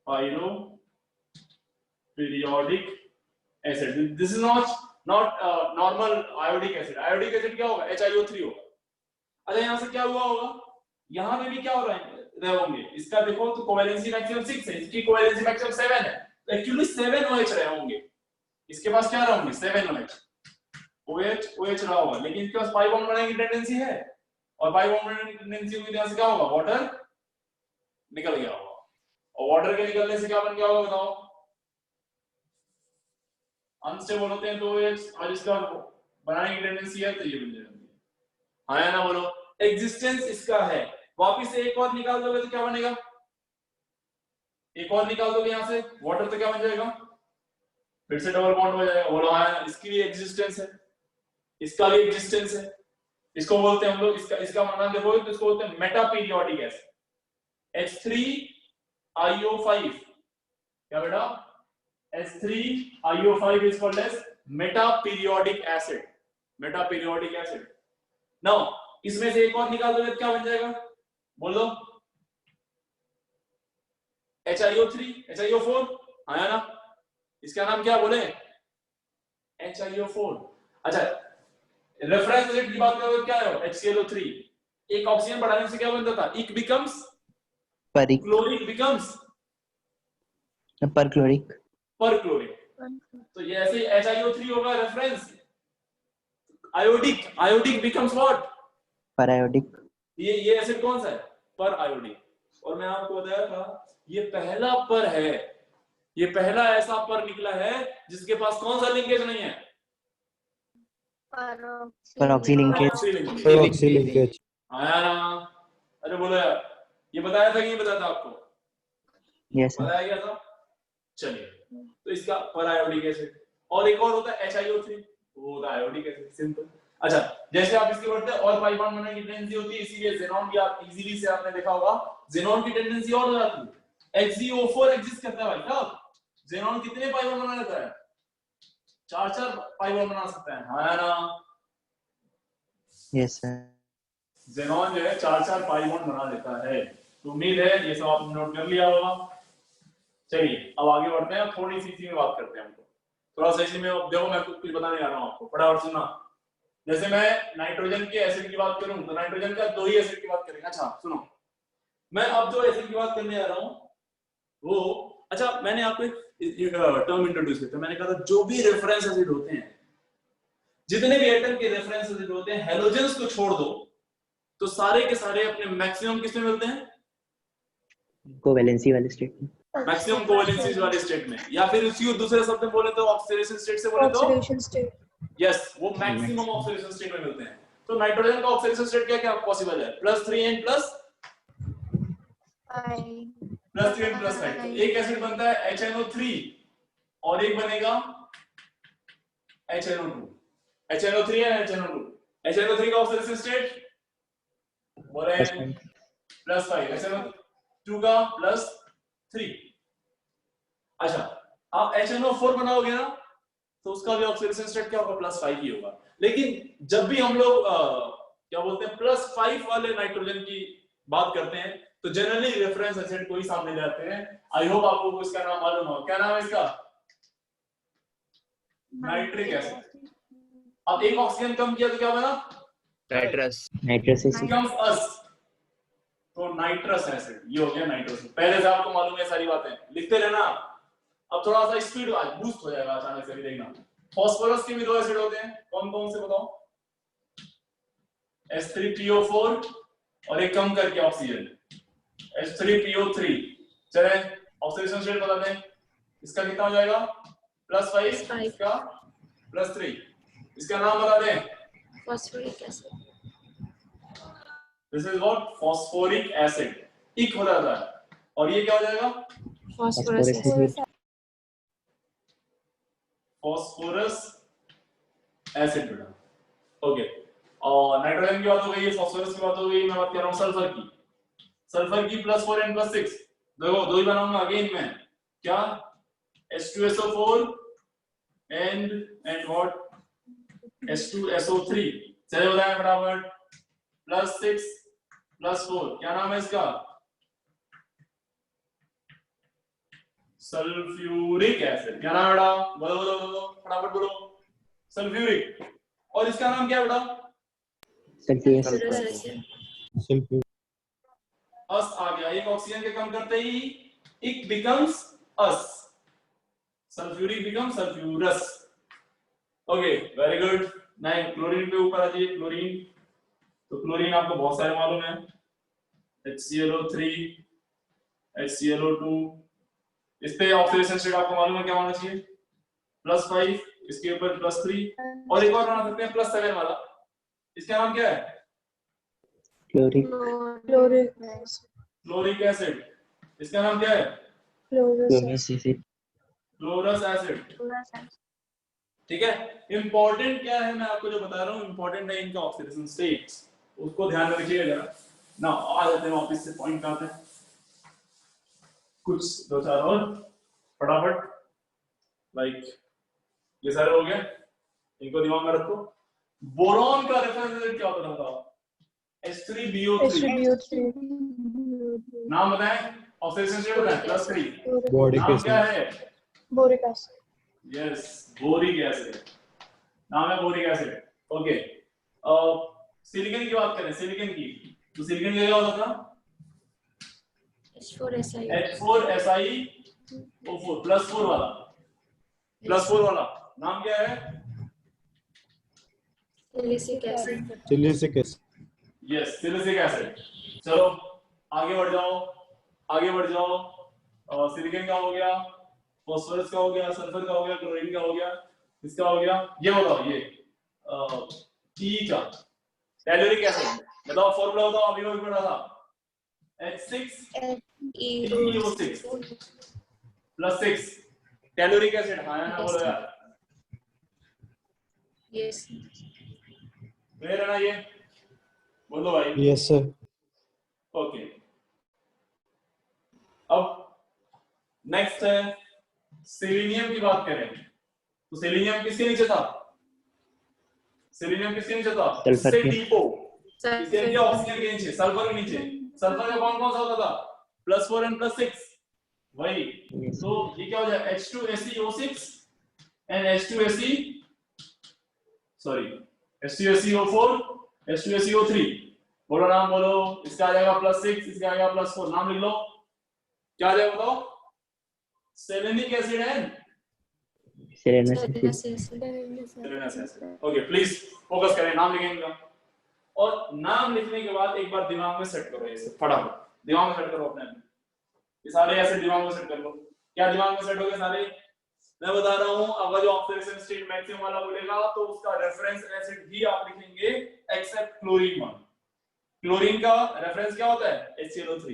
Pyroperiodic acid, this is not normal iodic acid. Iodic acid क्या होगा? HiO3 होगा। अच्छा यहाँ से क्या हुआ होगा? यहाँ पे भी क्या हो रहे होंगे? इसका देखो तो कोवेलेंसी मैक्सिमम 6 है, इसकी कोवेलेंसी मैक्सिमम 7 है, तो एक्चुअली 7 OH रहे होंगे। इसके पास क्या रहे होंगे? 7 OH रहा होगा, लेकिन इसके पास पाई बॉन्ड बनाने की टेंडेंसी है और पाई बॉन्ड बनाने की टेंडेंसी हुई तो क्या होगा? वाटर निकल गया होगा और वाटर के निकलने से क्या बन गया होगा बताओ? अनस्टेबल होते हैं तो OH, और इसका बनाने की टेंडेंसी है तो ये बन जाएगा। हाँ या ना बोलो? एग्जिस्टेंस इसका है। वापिस से एक और निकाल दोगे तो क्या बनेगा? एक और निकाल दोगे यहाँ से वाटर तो क्या बन जाएगा? फिर से डबल बॉन्ड हो जाएगा। बोलो हाँ, इसकी भी एग्जिस्टेंस है, इसका भी एग्जिस्टेंस है। इसको बोलते हैं हम लोग, इसका नाम देखोगे तो इसको बोलते हैं मेटा पीरियोडिक एसिड। H3IO5 क्या बेटा? H3IO5 is called as metaperiodic acid. Metaperiodic acid. Now इसमें से एक और निकाल दोगे तो क्या बन जाएगा? बोलो। HiO3 HiO4, हाँ या ना? इसका नाम क्या बोले? HiO4। अच्छा, रेफरेंस एसिड की बात करोगे क्या है? HClO3। एक ऑक्सीजन बढ़ाने से क्या बनता था? Ic becomes peric. Chloric becomes perchloric. Perchloric. तो ये ऐसे HiO3 होगा reference, iodic becomes what? Periodic. ये एसिड कौन सा है? पर आयोडिक। और मैं आपको बताया था ये पहला पर है, ये पहला ऐसा पर निकला है जिसके पास कौन सा लिंकेज नहीं है? परऑक्सी लिंकेज। Peroxy linkage. आया ना? अरे बोलो यार, ये बताया था कि नहीं बताया था आपको? Yes sir. बताया गया था। चलिए, तो इसका पर आयोडिक एसिड। और एक और होता है HiO3, वो होता है आयोडिक एसिड, सिंपल। अच्छा, जैसे आप इसके बढ़ते हैं और पाई बॉन्ड बनाने की टेंडेंसी होती है, इसीलिए जेनॉन की आप इजीली से आपने देखा होगा, जेनॉन की टेंडेंसी और हो जाती है। HgO4 एग्जिस्ट करता है भाई साहब। जेनॉन कितने पाई बॉन्ड बना लेता है? 4 पाई बॉन्ड बना सकता है, हाँ या ना? Yes sir. जेनॉन जो है 4 पाई बॉन्ड बना लेता है। तो उम्मीद है ये सब आपने नोट कर लिया होगा। चलिए अब आगे बढ़ते हैं, थोड़ी सी इसी में बात करते हैं। हमको थोड़ा सा इसी में देखो, मैं कुछ बताने जा रहा हूँ आपको, फटाफट सुनना। जैसे मैं नाइट्रोजन के एसिड की बात करूं तो नाइट्रोजन का 2 ही एसिड की बात करेंगे। अच्छा सुनो, मैं अब जो एसिड की बात करने जा रहा हूं वो, अच्छा मैंने आपको एक टर्म इंट्रोड्यूस किया था, मैंने कहा था जो भी रेफरेंस एसिड होते हैं, जितने भी एटम के रेफरेंस एसिड होते हैं, हेलोजेंस को छोड़ दो तो सारे के सारे अपने मैक्सिमम किसमें मिलते हैं? कोवैलेंसी वाले स्टेट में, मैक्सिमम कोवैलेंसी वाले स्टेट में, या फिर उसी दूसरे शब्द में बोले तो ऑक्सीडेशन स्टेट से बोले तो ऑक्सीडेशन स्टेट। यस, वो मैक्सिमम ऑक्सीडेशन स्टेट में मिलते हैं। तो नाइट्रोजन का ऑक्सीडेशन स्टेट क्या क्या पॉसिबल है? +3 एंड +5। एक एसिड बनता है HNO3 और एक बनेगा HNO2। HNO3 है HNO2। HNO3 का ऑक्सीडेशन स्टेट बोले +5, HNO2 का +3। अच्छा, आप HNO4 बनाओगे ना तो उसका भी ऑक्सीडेशन स्टेट क्या होगा? +5 ही होगा। लेकिन जब भी हम लोग क्या बोलते हैं +5 वाले नाइट्रोजन की बात करते हैं तो जनरली रेफरेंस एसिड को ही सामने ले आते हैं। आई होप आपको इसका नाम मालूम हो। क्या नाम है इसका? Nitric acid. अब एक ऑक्सीजन कम किया तो क्या बना? नाइट्रस नाइट्रस becomes us, तो नाइट्रस एसिड, ये हो गया नाइट्रस। पहले से आपको मालूम है सारी बातें, लिखते रहना। अब थोड़ा सा स्पीड बूस्ट हो जाएगा अचानक से भी, देखना। फास्फोरस के भी 2 एसिड होते हैं, कौन कौन से बताओ? H3PO4 और एक कम करके ऑक्सीजन H3PO3। चले ऑक्सीडेशन स्टेट बता दें, इसका कितना हो जाएगा? +5, इसका +3। इसका नाम बता दें, phosphoric acid. This is what? Phosphoric acid. इक हो जाता है और ये क्या हो जाएगा? Phosphorous acid. फॉस्फोरस एसिड बेटा। ओके, और नाइट्रोजन की बात हो गई, फॉस्फोरस की बात हो गई, मैं बात कर रहा हूं सल्फर की। सल्फर की +4 एंड +6, देखो 2 ही बनाऊंगा अगेन मैं। क्या? H2SO4 and what? H2SO3। चलिए बताएं फटाफट। +6 +4, क्या नाम है इसका? Sulphuric acid. क्या नाम है बेटा? बोलो बोलो बोलो फटाफट बोलो। सल्फ्यूरिक। और इसका नाम क्या है बेटा? Sulphurous acid. Sulfur. अस आ गया, एक ऑक्सीजन के कम करते ही ic becomes ous, sulphuric become sulphurous. Okay very good. नहीं, क्लोरीन पे ऊपर आ जाइए। क्लोरीन, तो क्लोरीन आपको बहुत सारे मालूम है। HClO3, HClO2। इस पे ऑक्सीडेशन स्टेट आपको मालूम है क्या होना चाहिए? +5, इसके ऊपर +3 और एक और बना सकते हैं +7 वाला। इसका नाम क्या है? Chloric chloric acid. इसका नाम क्या है? Chlorous acid, chlorous acid. ठीक है। इंपॉर्टेंट क्या है मैं आपको जो बता रहा हूँ, इंपॉर्टेंट है इनका ऑक्सीडेशन स्टेट्स, उसको ध्यान में रखिएगा जरा ना। आ जाते हैं वापस से पॉइंट पे आते हैं, कुछ 2-4 और फटाफट। लाइक ये सारे हो गए, इनको दिमाग में रखो। बोरॉन का रेफरेंस एसिड क्या होता था? H3BO3। नाम बताएं, ऑक्सीडेशन स्टेट बताएं। +3। Boric नाम क्या acid. है? Boric acid. Yes, boric acid. नाम है बोरिक एसिड। ओके, सिलिकॉन की बात करें, सिलिकॉन की, तो सिलिकॉन क्या होता था? H4SI। H4SiO4 +4 वाला, +4 वाला नाम क्या है? Silicic acid. Silicic acid. Yes, silicic acid. चलो आगे बढ़ जाओ, आगे बढ़ जाओ। सिलिकॉन का हो गया, फास्फोरस का हो गया, सल्फर का हो गया, क्लोरीन का हो गया, इसका हो गया। ये बताओ, ये टी का टेलुरिक एसिड बताओ, फॉर्मूला बताओ, अभी वो पढ़ा था। H6PO6 +6 टेलुरिक acid. हाँ या ना बोलो यार। यस। क्लियर है ना ये? बोलो भाई। Yes, sir. ओके, अब नेक्स्ट है सेलेनियम की बात करें तो सेलेनियम किसके नीचे था? सेलेनियम किसके नीचे था? सल्फर के। डिपो। इसके नीचे ऑक्सीजन के नीचे, सल्फर के नीचे। सल्फर का बॉन्ड कौन सा होता था +4 and +6 वही Yes. तो ये क्या हो जाए H2SeO6 and H2Se sorry H2SeO4 H2SeO3 बोलो नाम बोलो इसका आ जाएगा +6 इसका आ जाएगा +4 नाम लिख लो क्या आ जाएगा बताओ सेलेनिक एसिड है Selenous acid. Selenic acid okay please focus करें नाम लिखेंगे इनका और नाम लिखने के बाद एक बार दिमाग में सेट करो ये फटाफट दिमाग में सेट करो अपने ये सारे ऐसे दिमाग में सेट कर लो क्या दिमाग में सेट हो गए सारे मैं बता रहा हूं अगर जो ऑक्सीडेशन स्टेट मैक्सिमम वाला बोलेगा तो उसका रेफरेंस एसिड ही आप लिखेंगे एक्सेप्ट क्लोरीन वन क्लोरीन का रेफरेंस क्या होता है HClO3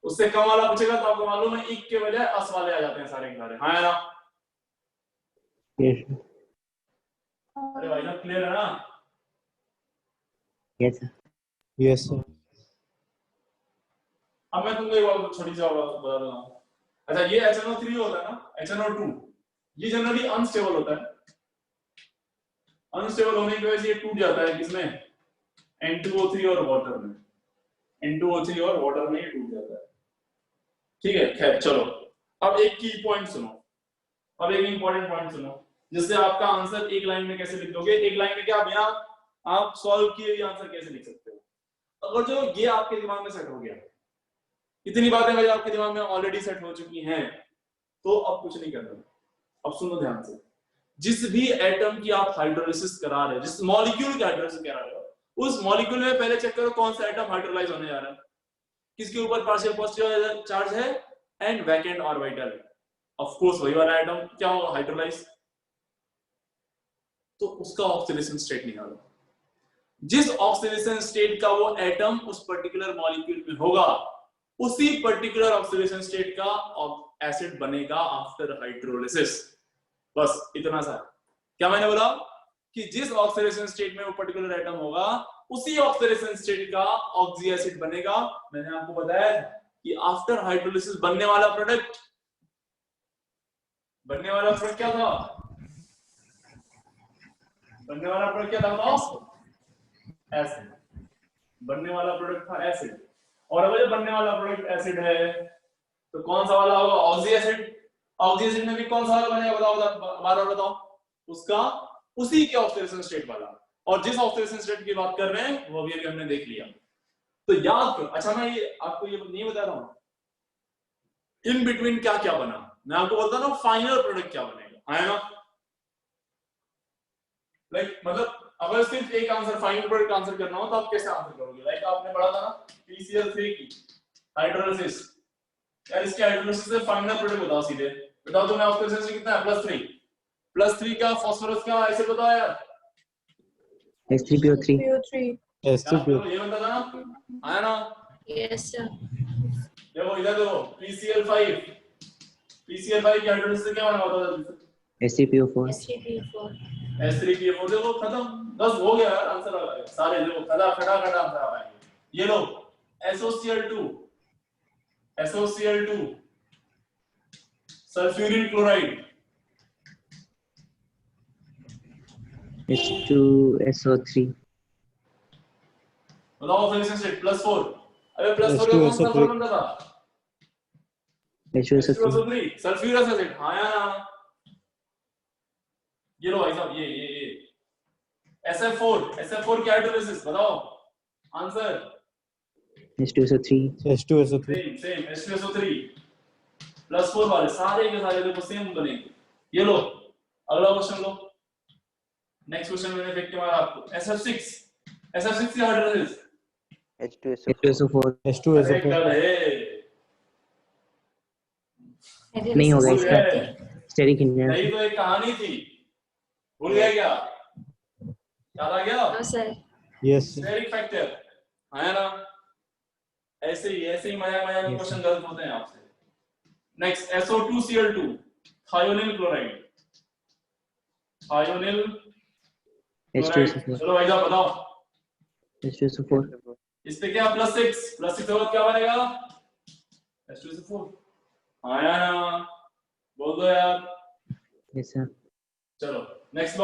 उससे कम वाला पूछेगा तो आपको मालूम है इक के बजाय अस वाले आ जाते हैं सारे के सारे हाँ है ना Yes. अरे भाई साहब क्लियर है ना Yes, sir. Yes, sir. अब मैं तुमको एक बात छोटी सी बात बता दूंगा अच्छा ये HNO3 होता है ना HNO2 ये जनरली अनस्टेबल होता है अनस्टेबल होने की वजह से ये टूट जाता है किसमें N2O3 और वाटर में N2O3 और वाटर में ये टूट जाता है ठीक है खैर चलो अब एक की पॉइंट सुनो अब एक इंपॉर्टेंट पॉइंट सुनो जिससे आपका आंसर एक लाइन में कैसे लिख दोगे एक लाइन में क्या बिना आप सॉल्व किए ये आंसर कैसे लिख सकते हो अगर जो ये आपके दिमाग में सेट हो गया इतनी बातें अगर आपके दिमाग में ऑलरेडी सेट हो चुकी हैं तो अब कुछ नहीं करना अब सुनो ध्यान से जिस भी एटम की आप हाइड्रोलिसिस करा रहे हो जिस मॉलिक्यूल की हाइड्रोलिसिस करा रहे हो उस मॉलिक्यूल में पहले चेक करो कौन सा एटम हाइड्रोलाइज होने जा रहा है किसके ऊपर पार्शियल पॉजिटिव चार्ज है and vacant orbital of course वही वाला एटम क्या होगा हाइड्रोलाइज तो उसका ऑक्सीडेशन स्टेट निकालो जिस ऑक्सीडेशन स्टेट का वो एटम उस पर्टिकुलर मॉलिक्यूल में होगा उसी पर्टिकुलर ऑक्सीडेशन स्टेट का एसिड बनेगा आफ्टर हाइड्रोलिसिस बस इतना सा क्या मैंने बोला कि जिस ऑक्सीडेशन स्टेट में वो पर्टिकुलर एटम होगा उसी ऑक्सीडेशन स्टेट का ऑक्सी एसिड बनेगा मैंने आपको बताया कि आफ्टर हाइड्रोलिसिस बनने वाला प्रोडक्ट क्या था बनने वाला प्रोडक्ट क्या था बताओ एसिड बनने वाला प्रोडक्ट था एसिड और अगर जो बनने वाला प्रोडक्ट एसिड है तो कौन सा वाला होगा ऑक्सी एसिड में भी कौन सा वाला बनेगा बताओ बार बताओ उसका उसी के ऑक्सीडेशन स्टेट वाला और जिस ऑक्सीडेशन स्टेट की बात कर रहे हैं वो अभी हमने देख लिया तो याद करो अच्छा मैं ये आपको ये नहीं बता रहा हूं इन बिटवीन क्या क्या बना मैं आपको बोलता ना फाइनल प्रोडक्ट क्या बनेगा है ना लाइक मतलब अगर सिर्फ एक आंसर फाइनल प्रोडक्ट आंसर करना हो तो आप कैसे आंसर करोगे लाइक आपने पढ़ा था ना PCl3 की हाइड्रोलिसिस यार इसके हाइड्रोलिसिस से फाइनल प्रोडक्ट बताओ सीधे बताओ तुम्हें ऑक्सीडेशन से कितना है +3 का फास्फोरस का एसिड बताओ यार H3PO3. SCP. ये बता था ना आया ना Yes, sir. देखो इधर देखो PCl5 की हाइड्रोलिसिस से क्या बना होता है H3PO4. H3PO4. H3PO4 देखो खत्म बस हो गया यार आंसर आ गया सारे देखो खड़ा आंसर आ गया ये लो SOCl2 सल्फ्यूरिन क्लोराइड H2SO3. बताओ ऑक्सीडेशन स्टेट +4 अबे +4 का कौन सा H2SO3. फॉर्मूला था H2SO3. H2SO3 सल्फ्यूरस एसिड हाँ यार ये लो भाई साहब ये SF4 की हाइड्रोलिसिस बताओ answer H2SO3. H2SO3. Same H2SO3 +4 वाले सारे के सारे देखो सेम बनेंगे ये लो अगला क्वेश्चन लो नेक्स्ट क्वेश्चन मैंने फेंक के मारा आपको SF6 की हाइड्रोलिसिस H2SO4. अरे H2SO4. कल है नहीं होगा भूल इसका गए स्टेरिक इंजन. नहीं तो एक कहानी थी भूल गया क्या याद आ गया No, sir. Yes, sir. Steric factor है ना ऐसे ही मजा में क्वेश्चन गलत होते हैं आपसे next SO2Cl2 thionyl chloride H2SO4. चलो भाई साहब बताओ H2SO4. इस पे क्या +6 के बाद क्या बनेगा H2SO4 हाँ यार बोल दो यार Yes, sir. चलो नेक्स्ट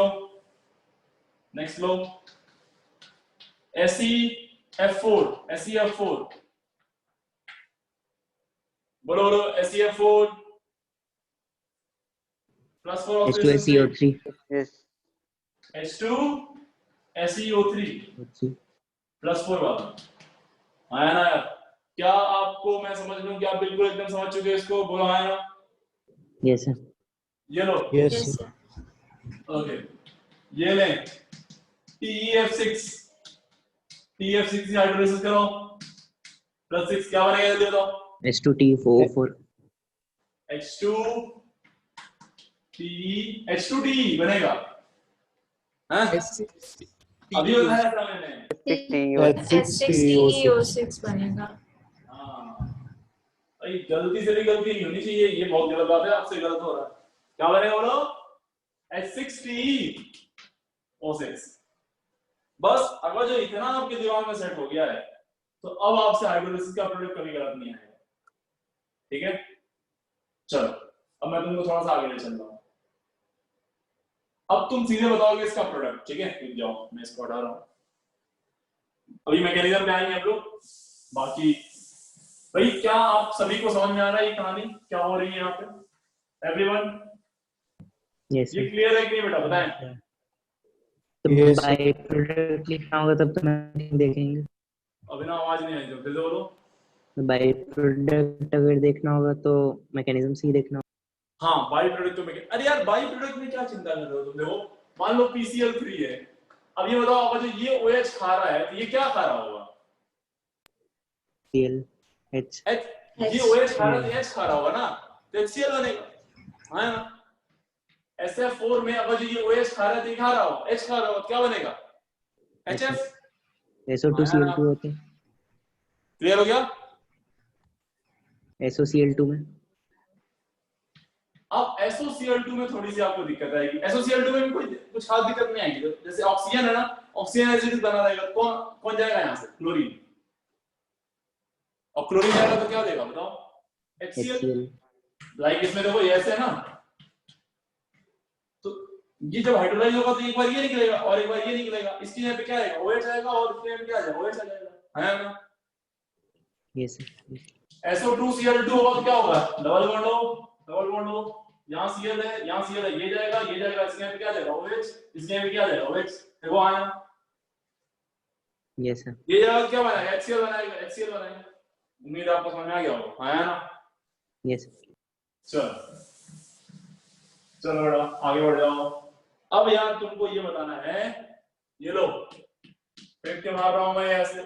लो F4 SeF4 बोलो बोलो SeF4 +4 H2 oxidation SeO3 Yes. H2 SeO3 +4 वाला आया ना यार? क्या आपको मैं समझ लूं कि आप बिल्कुल एकदम समझ चुके हैं इसको? बोलो आया ना? yes sir ये लो Yes, Yes, sir. sir. Okay ये लें TeF6 TeF6 हाइड्रोलाइसिस करो +6 क्या बनेगा जल्दी बताओ? H2TeO4 H2TE बनेगा हैं? अभी बताया था मैंने। S6TeO6 बनेगा। हाँ भाई गलती से भी गलती नहीं होनी चाहिए, ये बहुत गलत बात है, आपसे गलत हो रहा है। क्या बनेगा बोलो? H6TeO6। बस अगर जो इतना आपके दिमाग में सेट हो गया है तो अब आपसे हाइड्रोलाइसिस का प्रोडक्ट कभी गलत नहीं आएगा। ठीक है चलो अब मैं तुमको थोड़ा सा आगे ले चल रहा हूं। अब तुम सीधे बताओगे इसका प्रोडक्ट। ठीक है रुक जाओ मैं इसको हटा रहा हूं। अभी मैकेनिज्म पे आएंगे हम लोग। बाकी भाई क्या आप सभी को समझ में आ रहा है ये कहानी क्या हो रही है यहाँ पे? एवरीवन yes ये sir क्लियर है कि नहीं बेटा? बताएं। तो Yes, sir. बाय प्रोडक्ट लिखना होगा तब तो मैं देखेंगे अभी ना आवाज नहीं आई तो फिर से बोलो। बाय प्रोडक्ट अगर देखना होगा तो मैकेनिज्म से ही देखना होगा। हाँ बाई प्रोडक्ट में अरे यार बाई प्रोडक्ट में क्या चिंता कर रहे हो तुम? देखो मान लो PCl3 है। अब ये बताओ अगर जो ये OH खा रहा है तो ये क्या खा रहा होगा? Cl H ये OH खा रहा है तो H खा रहा होगा ना, तो HCl बनेगा है ना? SF4 में अगर जो ये OH खा रहा है तो ये खा रहा होगा H खा रहा होगा, क्या बनेगा? HF। SO2Cl2 होते हैं क्लियर हो गया? SOCl2 में अब SOCl2 में थोड़ी सी आपको दिक्कत आएगी। SOCl2 में भी कोई कुछ खास दिक्कत नहीं आएगी। जैसे ऑक्सीजन है ना, ऑक्सीजन एसिड बना रहेगा, कौन कौन जाएगा यहाँ से? क्लोरीन। और क्लोरीन जाएगा तो क्या देगा बताओ? HCl। लाइक इसमें देखो ये ऐसे है ना, तो ये जब हाइड्रोलाइज होगा तो एक बार ये निकलेगा और एक बार ये निकलेगा, इसकी जगह पे क्या आएगा? OH आएगा और इसकी जगह पे क्या आ जाएगा? OH आ जाएगा है ना? yes sir SO2Cl2 होगा तो क्या होगा? डबल बॉन्ड हो, डबल बॉन्ड हो, यहाँ Cl है यहाँ Cl है, ये जाएगा इसके यहाँ पे क्या जाएगा? OH, इसके यहाँ पे क्या जाएगा? OH। देखो आया yes sir ये जगह क्या बनाएगा? HCl बनाएगा, HCl बनाएगा। उम्मीद आपको समझ में आ गया होगा आया ना? yes चलो चलो बेटा आगे बढ़ जाओ। अब यार तुमको ये बताना है, ये लो फेंक के मार रहा हूं मैं ऐसे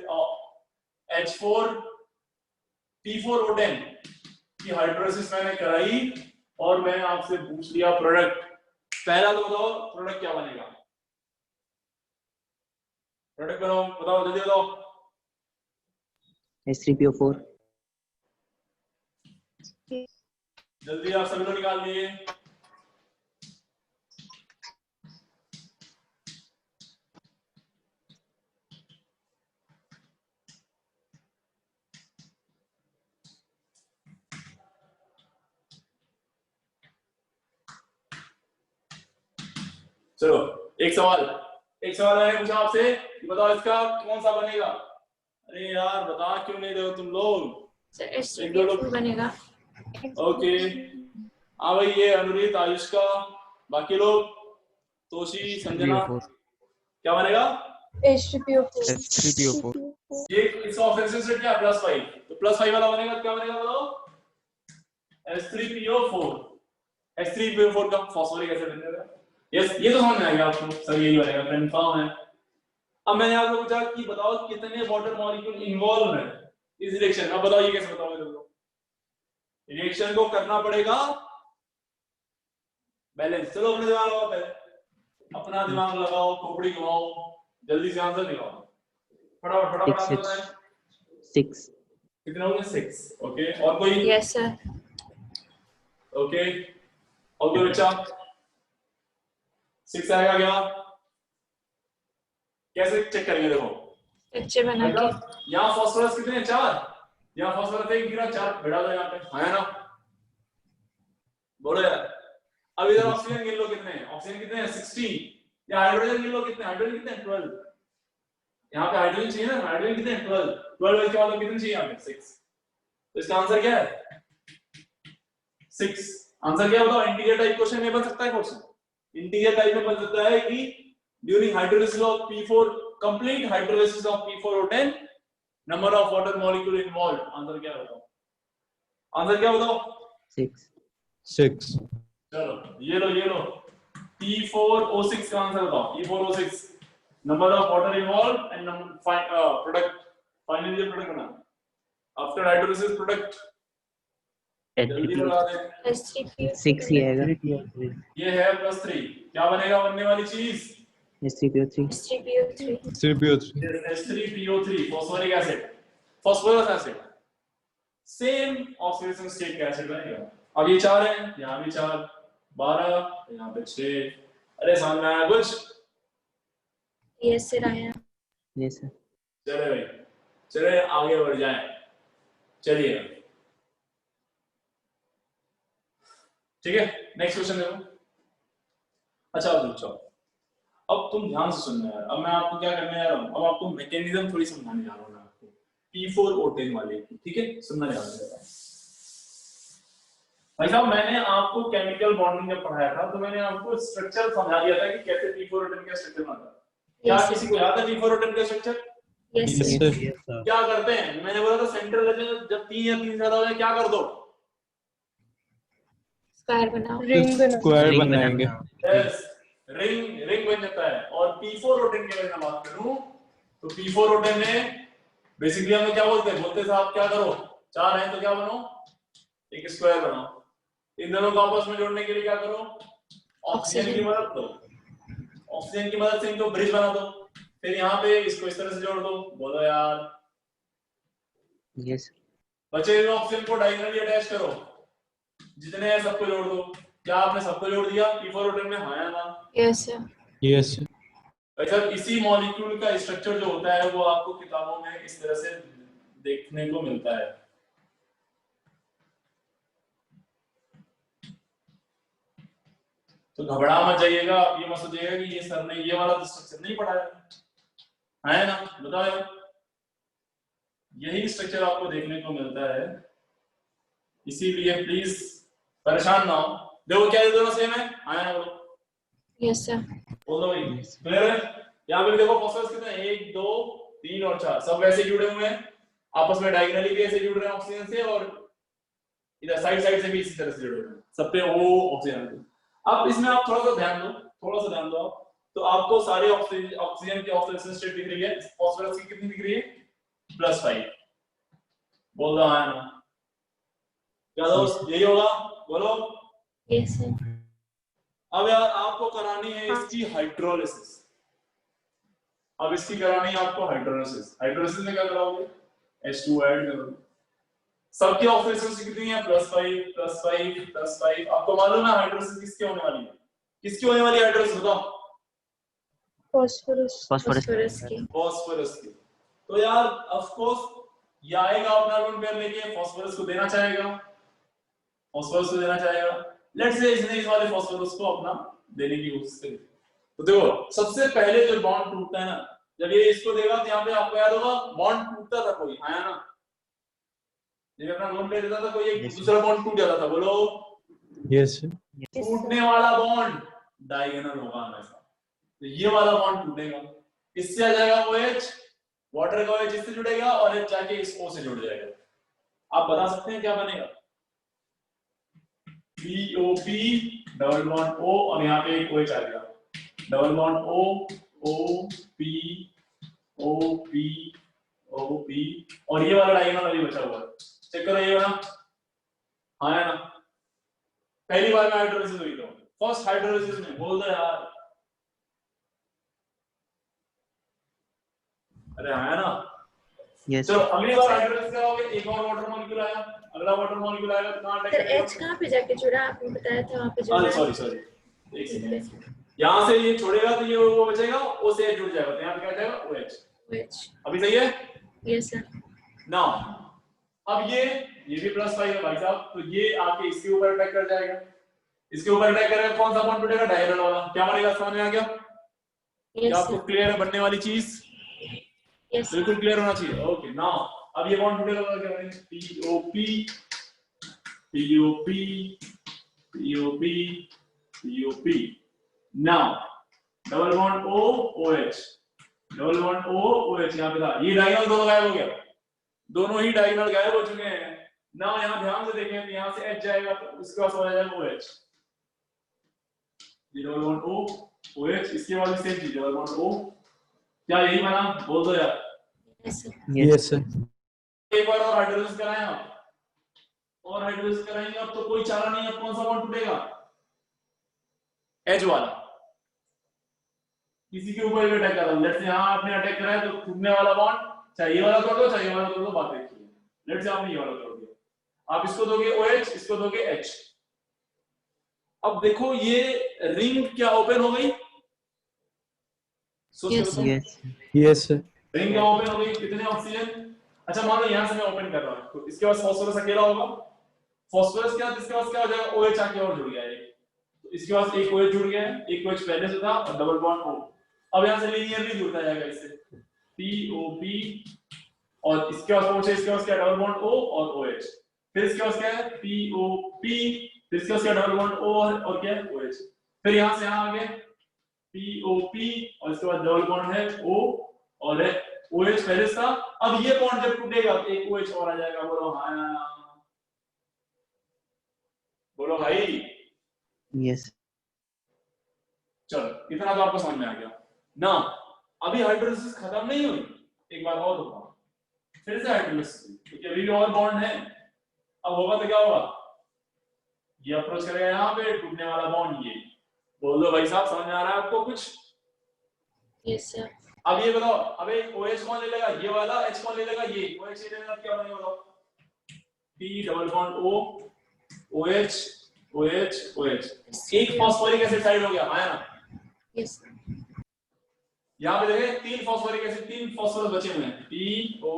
H4 T4O10 की हाइड्रोलाइसिस मैंने कराई और मैं आपसे पूछ लिया प्रोडक्ट। पहला तो बताओ प्रोडक्ट क्या बनेगा? प्रोडक्ट बनाओ, बताओ जल्दी बताओ। H3PO4 जल्दी आप सभी लोग निकाल दिए। चलो एक सवाल मैंने पूछा आपसे कि बताओ इसका कौन सा बनेगा? अरे यार बता क्यों नहीं रहे हो तुम लोग? सर H3PO4 बनेगा। ओके हाँ भाई ये अनुरीत आयुष्का बाकी लोग तोशी संजना क्या बनेगा? H3PO4 ये इसका ऑक्सीजन सेट क्या +5 तो +5 वाला बनेगा क्या बनेगा बताओ? H3PO4 H3PO4 का फॉस्फोरिक एसिड बनेगा। यस ये तो समझ में आ गया आपको सर यही बनेगा कंफर्म है। अब मैंने आपसे पूछा कि बताओ कितने वाटर मॉलिक्यूल इन्वॉल्व है इस रिएक्शन में। अब बताओ ये कैसे बताओगे तुम लोग? रिएक्शन को करना पड़ेगा बैलेंस। चलो अपने दिमाग लगाओ, पहले अपना दिमाग लगाओ, खोपड़ी घुमाओ, जल्दी से आंसर निकालो फटाफट फटाफट आंसर बताएं। 6 कितने हो गए? 6 ओके और कोई? Yes sir. ओके और कोई बच्चा? 6 आएगा क्या? कैसे चेक करेंगे? देखो अच्छे बना के यहाँ फास्फोरस कितने हैं? 4। यहाँ फास्फोरस एक गिरा 4 बैठा दो यहाँ पे है ना? बोलो यार। अब इधर ऑक्सीजन गिन लो कितने हैं? ऑक्सीजन कितने हैं? 16। या हाइड्रोजन गिन लो कितने? हाइड्रोजन कितने हैं? 12। यहाँ पे हाइड्रोजन चाहिए ना, हाइड्रोजन कितने 12 इसका मतलब कितने चाहिए यहाँ पे 6, तो इसका आंसर क्या है 6। आंसर क्या बताओ, इंटीजर टाइप क्वेश्चन में बन सकता है क्वेश्चन, इंटीजर टाइप में बन सकता है कि during hydrolysis of P4 complete hydrolysis of P4O10 number of water molecule involve, answer क्या बताओ, आंसर क्या बताओ 6 6 चलो ये लो P4O6 का आंसर बताओ, P4O6 number of water involve and product, finally जो प्रोडक्ट बना आफ्टर हाइड्रोलिसिस प्रोडक्ट, जल्दी लगा दे, S3PO 6 ही आएगा, ये है +3, क्या बनेगा बनने वाली चीज S3PO3 S3PO3 3PO3 H3PO3 phosphoric acid, phosphorus acid, same oxidation state का एसिड बनेगा। अब ये 4 है, यहाँ भी 4, 12, यहाँ पे 6, अरे सामने आया कुछ, yes sir आया। Yes sir. चले भाई चले आगे बढ़ जाएं, चलिए ठीक है नेक्स्ट क्वेश्चन देखो। अच्छा अब रुक जाओ, अब तुम ध्यान से सुनना यार, अब मैं आपको क्या करने जा रहा हूँ, अब आपको मैकेनिज्म थोड़ी समझाने जा रहा हूँ मैं आपको P4O10 वाले, ठीक है सुनना ध्यान से भाई साहब। मैंने आपको केमिकल बॉन्डिंग जब पढ़ाया था तो मैंने आपको स्ट्रक्चर समझा दिया था कि कैसे P4O10 का स्ट्रक्चर बनता है, क्या Yes, किसी को याद है P4O10 का structure yes Yes, sir sir. क्या करते हैं, मैंने बोला था सेंट्रल जब 3 या 3 से ज्यादा हो जाए क्या कर दो, स्क्वायर बनाओ। Square रिंग बनाएंगे. यस रिंग बन जाता है। और P4O10 की अगर मैं बात करूं तो P4O10 में बेसिकली हम क्या बोलते हैं साहब क्या करो, 4 हैं तो क्या बनो एक स्क्वायर बनाओ, इन दोनों को आपस में जोड़ने के लिए क्या करो ऑक्सीजन की मदद दो, ऑक्सीजन की मदद से इनको ब्रिज बना दो, फिर यहाँ पे इसको इस तरह से जोड़ दो, बोलो यार यस बचे हुए ऑक्सीजन को डायगोनली अटैच करो, जितने हैं सबको जोड़ दो। क्या आपने सबको जोड़ दिया P4O10 में, हाँ या ना? yes sir Yes, sir. भाई साहब इसी मॉलिक्यूल का स्ट्रक्चर जो होता है वो आपको किताबों में इस तरह से देखने को मिलता है। तो घबरा मत जाइएगा, आप ये मत सोचिएगा कि ये सर ने ये वाला स्ट्रक्चर नहीं पढ़ाया है ना, बताओ यही स्ट्रक्चर आपको देखने को मिलता है, इसीलिए प्लीज परेशान ना हो। देखो क्या ये दोनों सेम है, आया ना बोलो yes sir बोलो भाई क्लियर है। यहाँ पे देखो फॉस्फोरस कितने हैं 1 2 3 और 4 सब वैसे जुड़े हुए हैं आपस में, डायगोनली भी ऐसे जुड़ रहे हैं ऑक्सीजन से, और इधर साइड से भी इसी तरह से जुड़े हुए हैं, सब पे O ऑक्सीजन। अब इसमें आप थोड़ा सा ध्यान दो आप, तो आपको सारे ऑक्सीजन की ऑक्सीडेशन स्टेट दिख रही है, फास्फोरस की कितनी दिख रही है +5, बोल रहा है ना क्या दोस्त यही होगा बोलो yes sir अब यार आपको करानी है इसकी हाइड्रोलिसिस, अब इसकी करानी है आपको हाइड्रोलिसिस। हाइड्रोलिसिस में क्या कराओगे H2 ऐड करोगे, सबकी ऑक्सीडेशन कितनी है +5 आपको मालूम है हाइड्रोलिसिस किसके होने वाली है, किसकी होने वाली है हाइड्रोलिसिस बताओ फास्फोरस की तो यार ऑफ कोर्स ये आएगा अपना लोन पेयर लेके फास्फोरस को देना चाहेगा, लेट्स से इसने इस वाले फास्फोरस को अपना देने की कोशिश करी, तो देखो सबसे पहले जो बॉन्ड टूटता है ना, जब ये इसको देगा तो यहाँ पे आपको याद होगा बॉन्ड टूटता था कोई, आया ना जब अपना लोन पेयर देता था कोई एक दूसरा बॉन्ड टूट जाता था, बोलो Yes, sir. टूटने वाला बॉन्ड डायगोनल होगा हमेशा, तो ये वाला बॉन्ड टूटेगा, इससे आ जाएगा OH, वाटर का OH इससे जुड़ेगा और H जाके इस O से जुड़ जाएगा। आप बता सकते हैं क्या बनेगा POP डबल बॉन्ड O और यहाँ पे एक OH आ गया, डबल बॉन्ड OP और ये वाला डायगोनल अभी बचा हुआ है, चेक करो ये वाला, हाँ है ना पहली बार में हाइड्रोलिसिस हुई तो फर्स्ट हाइड्रोलिसिस में बोल दो यार, अरे हाँ है ना यस चलो अगली बार हाइड्रोलिसिस कराओगे, एक और वाटर मॉलिक्यूल आया, अगला वाटर मॉलिक्यूल आएगा तो कहां सर H कहां पे जाके जुड़ा, आपने बताया था वहां पे जुड़ा। सॉरी एक सेकंड, यहां से ये छोड़ेगा तो ये वो बचेगा O से H जुड़ जाएगा, तो यहां पे क्या जाएगा OH, अभी सही है यस सर ना। अब ये भी +5 है भाई साहब, तो ये आके इसके ऊपर अटैक कर जाएगा, इसके ऊपर अटैक करेगा कौन सा बॉन्ड टूटेगा डायगोनल वाला, क्या बनेगा समझ में आ गया क्या यस आपको सर क्लियर है बनने वाली चीज, Yes. बिल्कुल क्लियर होना चाहिए। ओके नाउ अब ये बॉन्ड टूटेगा तो क्या करेंगे? POP POP POP POP। Now double bond O OH, double bond O OH यहाँ पे था, ये डायगोनल दोनों गायब हो गया, दोनों ही डायगोनल गायब हो चुके हैं। ना यहाँ ध्यान से देखें तो यहाँ से H जाएगा तो इसके पास हो जाएगा OH, ये डबल बॉन्ड O OH, इसके बाद भी सेम चीज डबल बॉन्ड O, क्या यही बना? बोल दो यार। Yes, sir. Yes, sir. एक बार और हाइड्रोलिसिस कराएं आप, और हाइड्रोलिसिस कराएंगे अब तो कोई चारा नहीं, अब कौन सा बॉन्ड टूटेगा? H वाला। किसी के ऊपर भी अटैक कर रहा हूं, लेट्स से यहां आपने अटैक करा है तो टूटने वाला बॉन्ड चाहे ये वाला तोड़ दो चाहे ये वाला तोड़ दो, बात देखिए। लेट्स से आपने ये वाला तोड़ दिया, आप इसको दोगे OH, इसको दोगे H। अब देखो ये रिंग क्या ओपन हो गई? सोच के Yes, बताओ। Yes. Yes, sir. रिंग क्या ओपन हो गई? कितने ऑक्सीजन? अच्छा मान लो यहां से मैं ओपन कर रहा हूं तो इसके पास फास्फोरस अकेला होगा, फास्फोरस क्या इसके पास क्या हो जाएगा? OH आके और जुड़ गया है, तो इसके पास एक OH जुड़ गया है, एक OH पहले से था और डबल बॉन्ड O। अब यहां से लीनियरली जुड़ता जाएगा इससे POP, और इसके पास पहुंचे, इसके पास क्या? डबल बॉन्ड O और OH, फिर इसके पास क्या है? POP, फिर इसके पास क्या? डबल बॉन्ड O और क्या है? OH, फिर यहां से यहां आ गए POP और इसके बाद डबल बॉन्ड है O और है OH पहले से था। अब ये बॉन्ड जब टूटेगा तो एक OH और आ जाएगा। बोलो हाँ, बोलो भाई। Yes. चलो इतना तो आपको समझ में आ गया ना। अभी हाइड्रोलिसिस खत्म नहीं हुई, एक बार और होगा, फिर से हाइड्रोलिसिस क्योंकि अभी भी और बॉन्ड है। अब होगा तो क्या होगा? ये अप्रोच करेगा यहाँ पे, टूटने वाला बॉन्ड ये। बोल दो भाई साहब, समझ में आ रहा है आपको कुछ? Yes, sir. अब ये बताओ, अबे OH कौन ले लेगा? ये वाला। H कौन ले लेगा? ये OH ले लेगा, क्या बनेगा बताओ? P double bond O OH OH OH, एक फास्फोरिक एसिड साइड हो गया, आया ना? Yes, sir. यहाँ पे देखें तीन फास्फोरिक एसिड, तीन फास्फोरस बचे हुए हैं, PO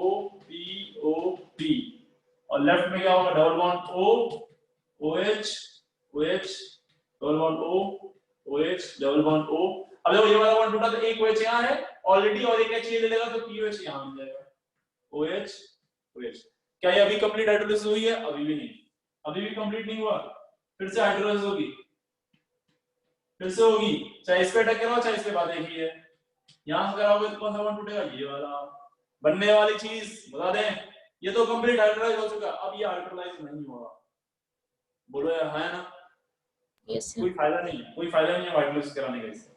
और लेफ्ट में क्या होगा? Double bond O OH OH, double bond O OH, double bond O। अब देखो ये वाला बॉन्ड टूटा तो एक OH यहाँ है ऑलरेडी और एक H ये ले लेगा तो POH यहाँ मिल जाएगा, OH OH। क्या ये अभी कंप्लीट हाइड्रोलिसिस हुई है? अभी भी नहीं, अभी भी कंप्लीट नहीं हुआ, फिर से हाइड्रोलिसिस होगी, फिर से होगी, चाहे इस पे अटैक कराओ चाहे इस पे, बात एक ही है। यहां से कराओगे तो कौन सा बॉन्ड टूटेगा? ये वाला। बनने वाली चीज बता दें, ये तो कंप्लीट हाइड्रोलाइज हो चुका, अब ये हाइड्रोलाइज नहीं होगा। बोलो यार, है ना? Yes, sir. कोई फायदा नहीं है, कोई फायदा नहीं है हाइड्रोलाइज कराने का इससे।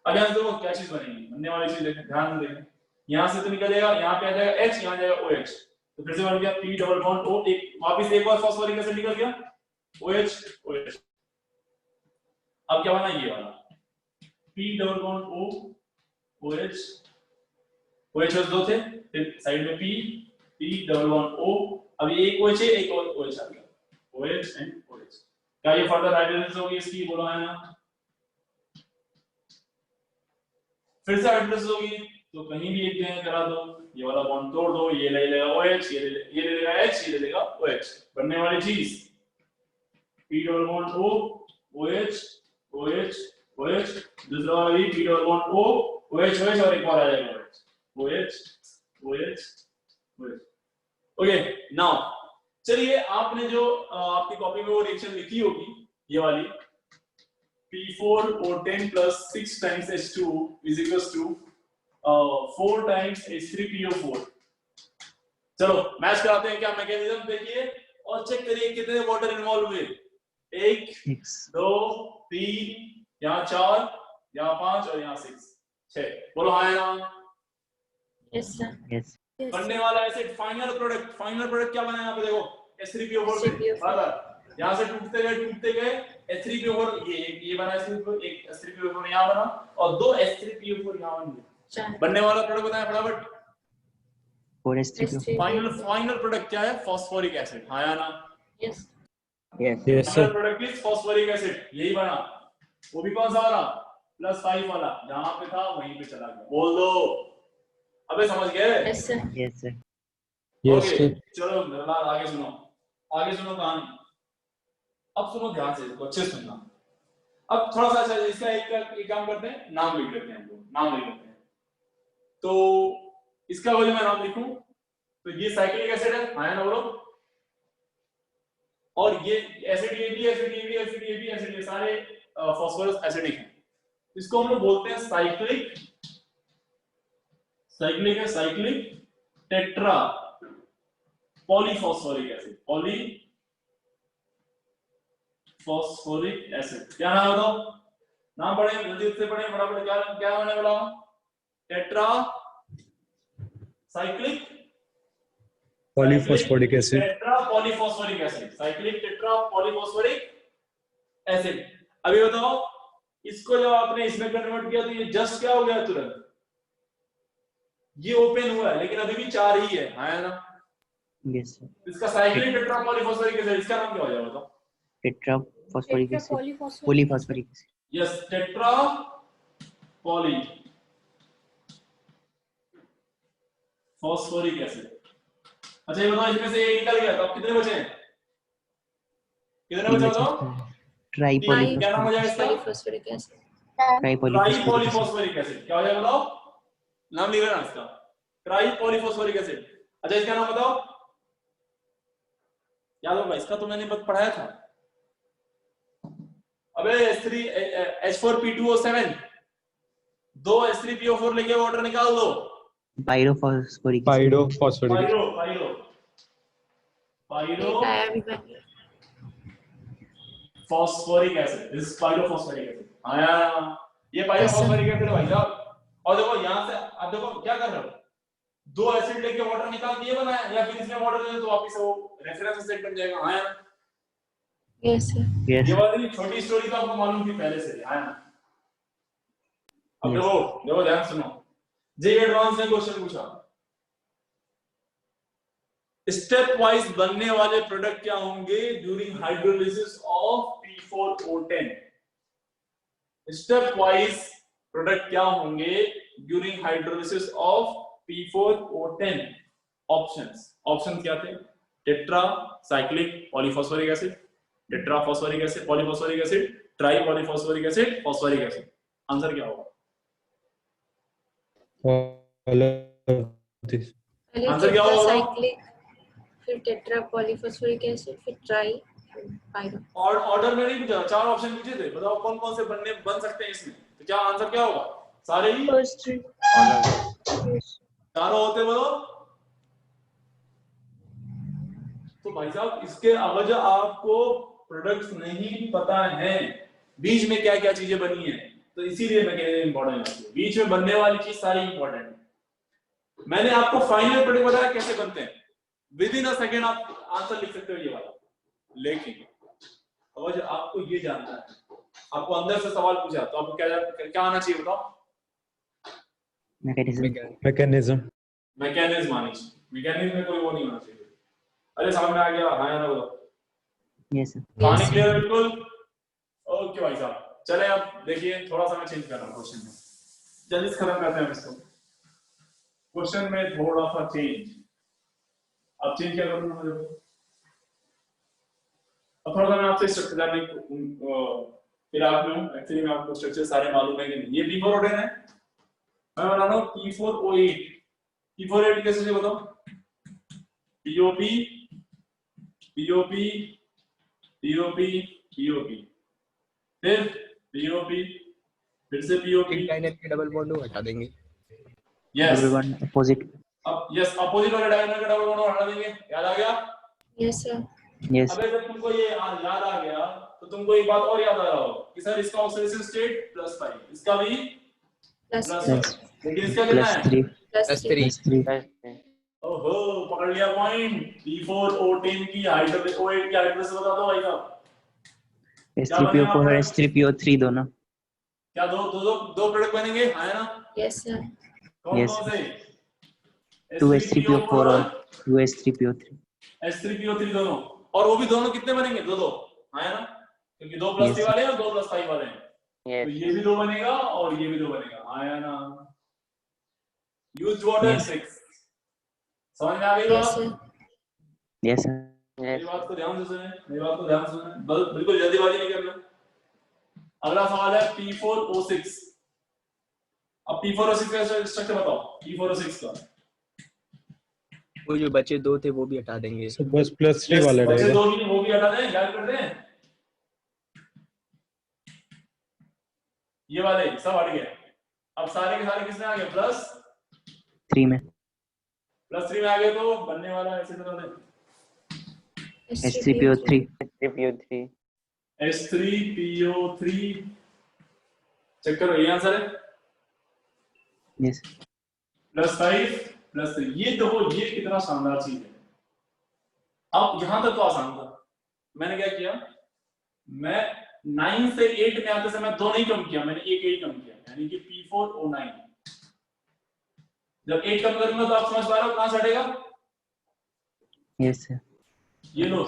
अब यहां से देखो क्या चीज बनेगी, बनने वाली चीज देखें, ध्यान से देखें। यहां से तो निकलेगा, यहां पे आ जाएगा H, यहां जाएगा OH, तो फिर से बन गया P डबल बॉन्ड O, एक वापस एक बार फास्फोरिक एसिड निकल गया, OH OH। अब क्या बना? ये वाला P double bond O OH OH दो थे, फिर साइड में P डबल बॉन्ड O, अब ये एक OH है, एक और OH आ गया, OH एंड OH। क्या ये फर्दर हाइड्रोलाइसिस होगी इसकी? बोलो है ना? फिर से हाइड्रोलाइसिस होगी तो कहीं भी एक जगह करा दो, ये वाला बॉन्ड तोड़ दो, ये ले लेगा OH, ये ले लेगा H, ये ले लेगा OH। बनने वाली चीज P double bond O OH OH OH, दूसरा वाला भी P double bond O OH OH और एक बार आ जाएगा OH OH OH। Okay now चलिए, आपने जो आपकी कॉपी में वो रिएक्शन लिखी होगी ये वाली, P4O10 plus 6 times H2 is equals to 4 times H3PO4। चलो मैच कराते हैं क्या मैकेनिज्म, देखिए और चेक करिए कितने वाटर इन्वॉल्व हुए। 1 2 3, यहाँ 4, यहाँ 5 और यहाँ 6। बोलो हाँ या ना? Yes, sir. Yes. Yes, बनने sir. वाला एसिड फाइनल प्रोडक्ट क्या बना? यहाँ पे देखो H3PO4 H3PO4। बराबर, यहाँ से टूटते गए H3PO4, ये बना H3PO, एक H3PO4 यहाँ बना और दो H3PO4 यहाँ बन गए। बनने वाला प्रोडक्ट बताया फटाफट। 4s3 फाइनल प्रोडक्ट क्या है? फास्फोरिक एसिड, हाँ या ना? Yes. Yes. Yes, final sir. Product is phosphoric acid, यही बना। वो भी कौन सा वाला? +5 वाला, जहां पे था वहीं पे चला गया। बोल दो, अबे समझ गए? Yes, sir. Yes, sir. Yes, okay, sir. चलो मेरे बाद आगे सुनो कहानी। अब सुनो ध्यान से, इसको अच्छे से सुनना। अब थोड़ा सा इसका एक काम करते हैं, नाम लिख लेते हैं हम लोग, नाम लिख लेते हैं। तो इसका वजह मैं नाम लिखूं तो ये साइक्लिक एसिड है, आया ना बोलो, और ये acid A B acid A B acid A B acid ये सारे फास्फोरस एसिडिक हैं। इसको हम लोग बोलते हैं साइक्लिक, साइक्लिक है cyclic tetra polyphosphoric acid, polyphosphoric acid. क्या नाम बताओ, नाम पढ़े जल्दी से पढ़े फटाफट, क्या क्या मैंने बोला, tetra cyclic polyphosphoric acid, tetra polyphosphoric acid, cyclic tetra polyphosphoric acid. अभी बताओ इसको जब आपने इसमें कन्वर्ट किया तो ये जस्ट क्या हो गया, तुरंत ये ओपन हुआ है, लेकिन अभी भी 4 ही है, आया ना। यस सर, इसका साइक्लिक टेट्रा पॉलीफॉस्फोरिक एसिड, इसका नाम क्या हो जाएगा बताओ, tetra phosphoric acid, polyphosphoric acid. Yes tetra poly phosphoric acid. अच्छा ये बताओ इसमें से ये निकल गया तो अब कितने बचे हैं, कितने बचे बताओ, ट्राई क्या नाम हो जाएगा इसका, polyphosphoric acid, try polyphosphoric acid. क्या हो जाएगा बताओ, नाम लिख लेना इसका, ट्राई पॉलीफॉस्फोरिक एसिड। अच्छा इसका नाम बताओ, याद होगा इसका तो मैंने बस पढ़ाया था। अबे H3H4P2O7 दो H3PO4 लेके वाटर निकाल दो, पाइरोफॉस्फोरिक पाइरोफॉस्फोरिक, फॉस्फोरिक एसिड, दिस पाइरोफॉस्फोरिक एसिड आया, ये पाइरोफॉस्फोरिक एसिड भाई साहब। और देखो यहां से अब देखो क्या कर रहे हो, दो एसिड लेके वाटर निकाल दिए बनाया, या फिर इसमें वाटर दे तो वापस वो रेफरेंस एसिड बन जाएगा, आया। यस सर, ये वाली छोटी स्टोरी तो आपको मालूम थी पहले से, आया। अब देखो देखो ध्यान सुनो, जे एडवांस ने क्वेश्चन पूछा, स्टेप वाइज बनने वाले प्रोडक्ट क्या होंगे during hydrolysis of P4O10। Step wise product क्या होंगे during hydrolysis of P4O10। Options क्या थे, tetra cyclic polyphosphoric acid, tetra phosphoric acid polyphosphoric acid, try polyphosphoric acid, phosphoric acid. Answer क्या होगा, आंसर क्या होगा, साइक्लिक, फिर टेट्रा पॉलीफॉस्फोरिक एसिड, फिर ट्राई, फिर पाइरो। और ऑर्डर में नहीं पूछा, 4 ऑप्शन पूछे थे, बताओ कौन कौन से बन सकते हैं इसमें, तो क्या आंसर क्या होगा, सारे ही चारों होते बोलो। तो भाई साहब इसके अवजह आपको प्रोडक्ट्स नहीं पता है, बीच में क्या क्या चीजें बनी है, तो इसीलिए मैं कह रहा हूं इंपॉर्टेंट है, बीच में बनने वाली चीज सारी इंपॉर्टेंट है। मैंने आपको फाइनल प्रोडक्ट बताया कैसे बनते हैं, विद इन अ सेकेंड आप आंसर लिख सकते हो ये वाला, लेकिन अवजह आपको ये जानना है, आपको अंदर से सवाल पूछा तो आपको क्या आना चाहिए बताओ, मैकेनिज्म आनी चाहिए, मैकेनिज्म में कोई वो नहीं होना चाहिए। अरे सामने आ गया, हाँ या ना बोलो, यस सर, कहानी क्लियर है बिल्कुल, ओके भाई साहब। चले अब देखिए थोड़ा सा मैं चेंज कर रहा हूँ क्वेश्चन में, जल्दी से खत्म करते हैं इसको, क्वेश्चन में थोड़ा सा चेंज। अब चेंज क्या करूंगा मैं, अब थोड़ा सा मैं आपसे स्ट्रक्चर जानने फिर आप में हूँ, एक्चुअली मैं आपको स्ट्रक्चर सारे मालूम है कि नहीं। ये P4O10 है, मैं बना रहा हूँ P4O8। P4O8 कैसे बताओ, POP POP POP POP, फिर POP, फिर से POP, डायनेमिक के डबल बॉन्ड हटा देंगे, यस डबल वन अपोजिट, अब यस अपोजिट वाले डायनेमिक का डबल बॉन्ड हटा देंगे, याद आ गया, यस सर, यस अबे जब तुमको ये याद आ गया तो तुमको एक बात और याद आ रहा हो कि सर इसका ऑक्सीडेशन स्टेट +5, इसका भी प्लस +5, लेकिन इसका कितना है +3 +3, ओहो पकड़ लिया पॉइंट। P4O10 की हाइड्रोलिसिस, O8 की हाइड्रोलिसिस बता दो भाई साहब, H3PO4 और H3PO3 दोनों, क्या दो प्रोडक्ट बनेंगे, है ना, यस सर, कौन Yes. कौन से, 2H3PO4 और 2H3PO3, H3PO3 दोनों, और वो भी दोनों कितने बनेंगे, दो, है ना, क्योंकि 2+3 Yes. वाले हैं और 2+5 वाले हैं, तो ये भी 2 बनेगा और ये भी 2 बनेगा, आया ना। यूज वाटर 6, समझ में आ गई यस बात, सर, यस सर, मेरी बात को ध्यान से सुने, मेरी बात को ध्यान से सुने, बिल्कुल जल्दीबाजी नहीं करना। अगला सवाल है P4O6। अब P4O6 का स्ट्रक्चर बताओ, P4O6 का वो जो बचे 2 थे वो भी हटा देंगे। So बस +3 Yes, वाला बचे रहेगा। दो भी वो भी हटा दें, गायब कर दें। ये वाले सब हट गए। अब सारे के सारे किसमें आ गए? थ्री में +3 में आ गए, तो बनने वाला ऐसे बता दें S3PO3 3PO3 S3PO3। चेक करो, ये आंसर है। यस +5 +3। ये देखो ये कितना शानदार चीज है। अब यहां तक तो आसान था। मैंने क्या किया, मैं 9 से 8 में आते समय 2 नहीं कम किया, मैंने एक 8 कम किया, यानी कि P4O9। जब 8 कम करूंगा तो आप समझ पा रहे हो कहां से हटेगा? यस सर ये लो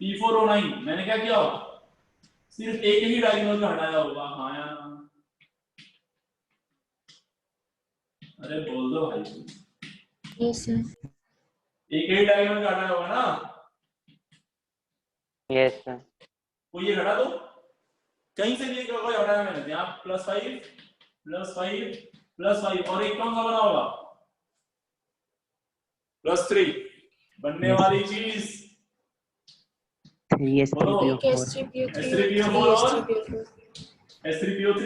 P4O9। मैंने क्या किया, सिर्फ एक ही डायगोनल का हटाया होगा। हाँ या ना? अरे बोल दो भाई। Yes sir. एक ही डायगोनल का हटाया होगा ना? यस सर कोई ये हटा दो, कहीं से भी एक हटाया मैंने। यहाँ +5 +5 +5 और एक कौन सा बना होगा? +3। बनने Yes. वाली चीज 3 S3PO4 S3PO3 S3PO4 और S3PO4 S3PO3।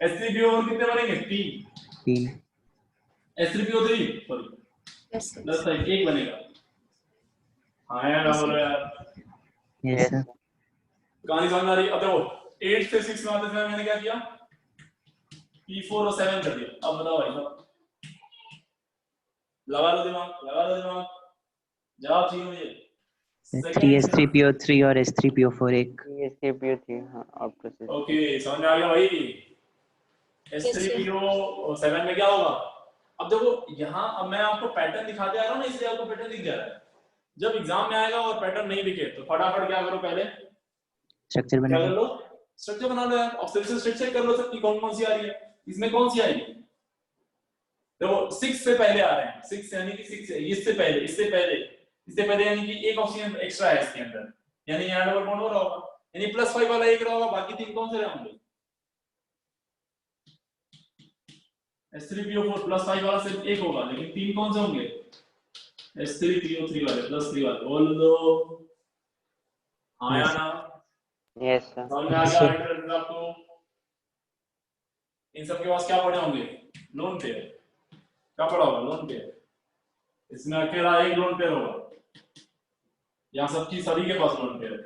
S3PO4 कितने बनेंगे? 3। 3 S3PO3 सॉरी यस सर। +5 एक बनेगा। हाँ यार Yes, बोलो sir. यार, यस सर कहानी समझ आ रही? अब देखो 8 से 6 में आते समय मैंने क्या किया, P4 और 7 कर दिया। अब बताओ भाई साहब, लगा लो दिमाग, लगा लो दिमाग, जवाब चाहिए मुझे। 3 S3PO3 और S3PO4 एक S3PO3 हाँ और प्रोसेस ओके, समझ में आ गया भाई। S3PO7 में क्या होगा? अब देखो यहाँ, अब मैं आपको पैटर्न दिखाते आ रहा हूँ ना, इसलिए आपको पैटर्न दिख जा रहा है। जब एग्जाम में आएगा और पैटर्न नहीं दिखे तो फटाफट क्या करो, पहले स्ट्रक्चर बना क्या कर लो लो, स्ट्रक्चर बना लो यार। ऑब्जर्वेशन स्ट्रक्चर चेक कर लो सबकी कौन कौन सी आ रही है। इसमें कौन सी आएगी? देखो 6 से पहले आ रहे हैं, 6 यानी कि 6 है, इससे पहले, इससे पहले, इससे पहले, यानी कि एक ऑक्सीजन एक्स्ट्रा है इसके अंदर, यानी यहाँ डबल बॉन्ड हो रहा होगा, यानी +5 वाला एक रहा होगा, बाकी 3 कौन से रहे होंगे? S3PO4 +5 वाला सिर्फ एक होगा, लेकिन 3 कौन से होंगे? S3PO3 वाले +3 वाले। बोल दो हाँ या ना? यस सर समझ में आ गया हाइड्रोजन आपको? इन सब के पास क्या पड़े होंगे? Lone pair. क्या पड़ा होगा? Lone pair. इसमें अकेला एक लोन पेयर होगा, यहाँ सबकी सभी के पास लोन पेयर है।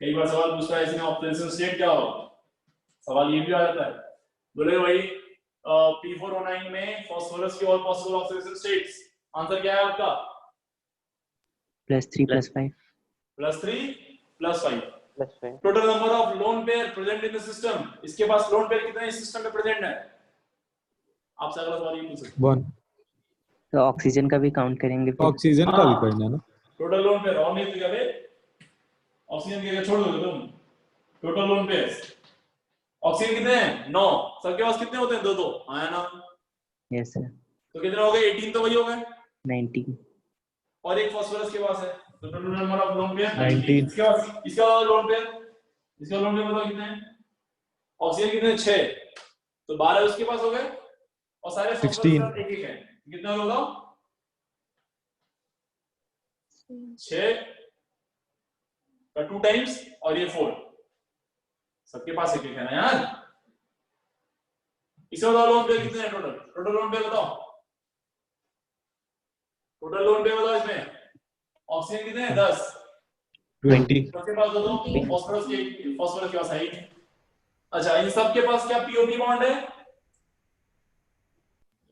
कई बार सवाल पूछता है इसमें ऑक्सीडेशन स्टेट क्या होगा, सवाल ये भी आ जाता है। बोले भाई P4O9 में फास्फोरस की all possible oxidation states, answer क्या है आपका? +3 +5 +3 +5। +5 total number of lone pair present in the system, इसके पास लोन पेयर कितने इस सिस्टम में प्रेजेंट है? आपसे अगला सवाल ये पूछ सकते हैं। 1 तो ऑक्सीजन का भी काउंट करेंगे फिर ऑक्सीजन का भी करना है ना। टोटल लोन पेयर और नहीं तो क्या बे, ऑक्सीजन की जगह छोड़ दोगे तुम। टोटल लोन पेयर ऑक्सीजन कितने हैं? 9। सबके पास कितने होते हैं? 2 2। आया ना? यस सर तो कितने हो गए? 18 तो वही हो गए, 19 और एक फास्फोरस के पास है, तो total number of lone pair 19। इसका लोन पेयर, इसका लोन पेयर बताओ कितने हैं? ऑक्सीजन कितने? 6, तो 12 उसके पास हो गए, और सारे 16 एक एक है, कितना होगा? 6 का 2 टाइम्स और ये 4, सबके पास एक एक है ना यार। इसे बताओ लोन पेयर कितने हैं टोटल? टोटल लोन पेयर बताओ, टोटल लोन पेयर बताओ। इसमें ऑक्सीजन कितने हैं? 10। 20 सबके पास दो, फास्फोरस के पास है ही नहीं। अच्छा, इन सब के पास क्या पीओपी बॉन्ड है?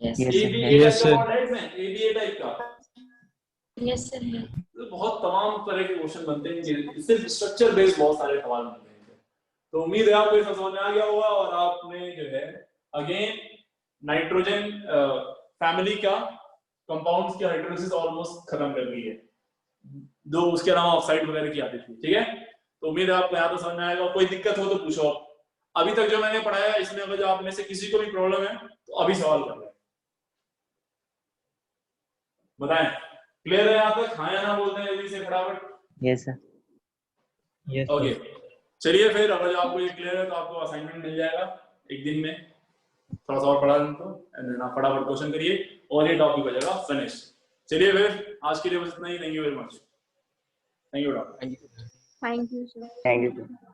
Yes Yes, sir. AB Yes, type का sir. बॉन्ड है इसमें, AB टाइप का। यस सर है। तो बहुत तमाम तरह के क्वेश्चन बनते हैं, सिर्फ स्ट्रक्चर बेस्ड बहुत सारे सवाल बनते हैं। तो उम्मीद है आपको इसका समझ में आ गया होगा, और आपने जो है अगेन नाइट्रोजन फैमिली का कंपाउंड्स की हाइड्रोलिसिस ऑलमोस्ट खत्म कर दी है। 2 उसके अलावा ऑक्साइड वगैरह की आती थी, ठीक है। तो उम्मीद है आपको यहाँ तो समझ में आएगा। कोई दिक्कत हो तो पूछो। अभी तक जो मैंने पढ़ाया इसमें अगर आप में से किसी को भी प्रॉब्लम है तो अभी सवाल कर लें, बताएं। क्लियर है यहाँ तक? हाँ या ना बोलते हैं जल्दी से फटाफट। यस सर यस ओके, चलिए फिर अगर आपको ये क्लियर है तो आपको असाइनमेंट मिल जाएगा एक दिन में। थोड़ा सा और पढ़ा दें तो एंड आप फटाफट क्वेश्चन करिए और ये टॉपिक हो जाएगा फिनिश। चलिए फिर आज के लिए बस इतना ही। Thank you very much. Thank you doctor. Thank you, sir. Thank you, sir.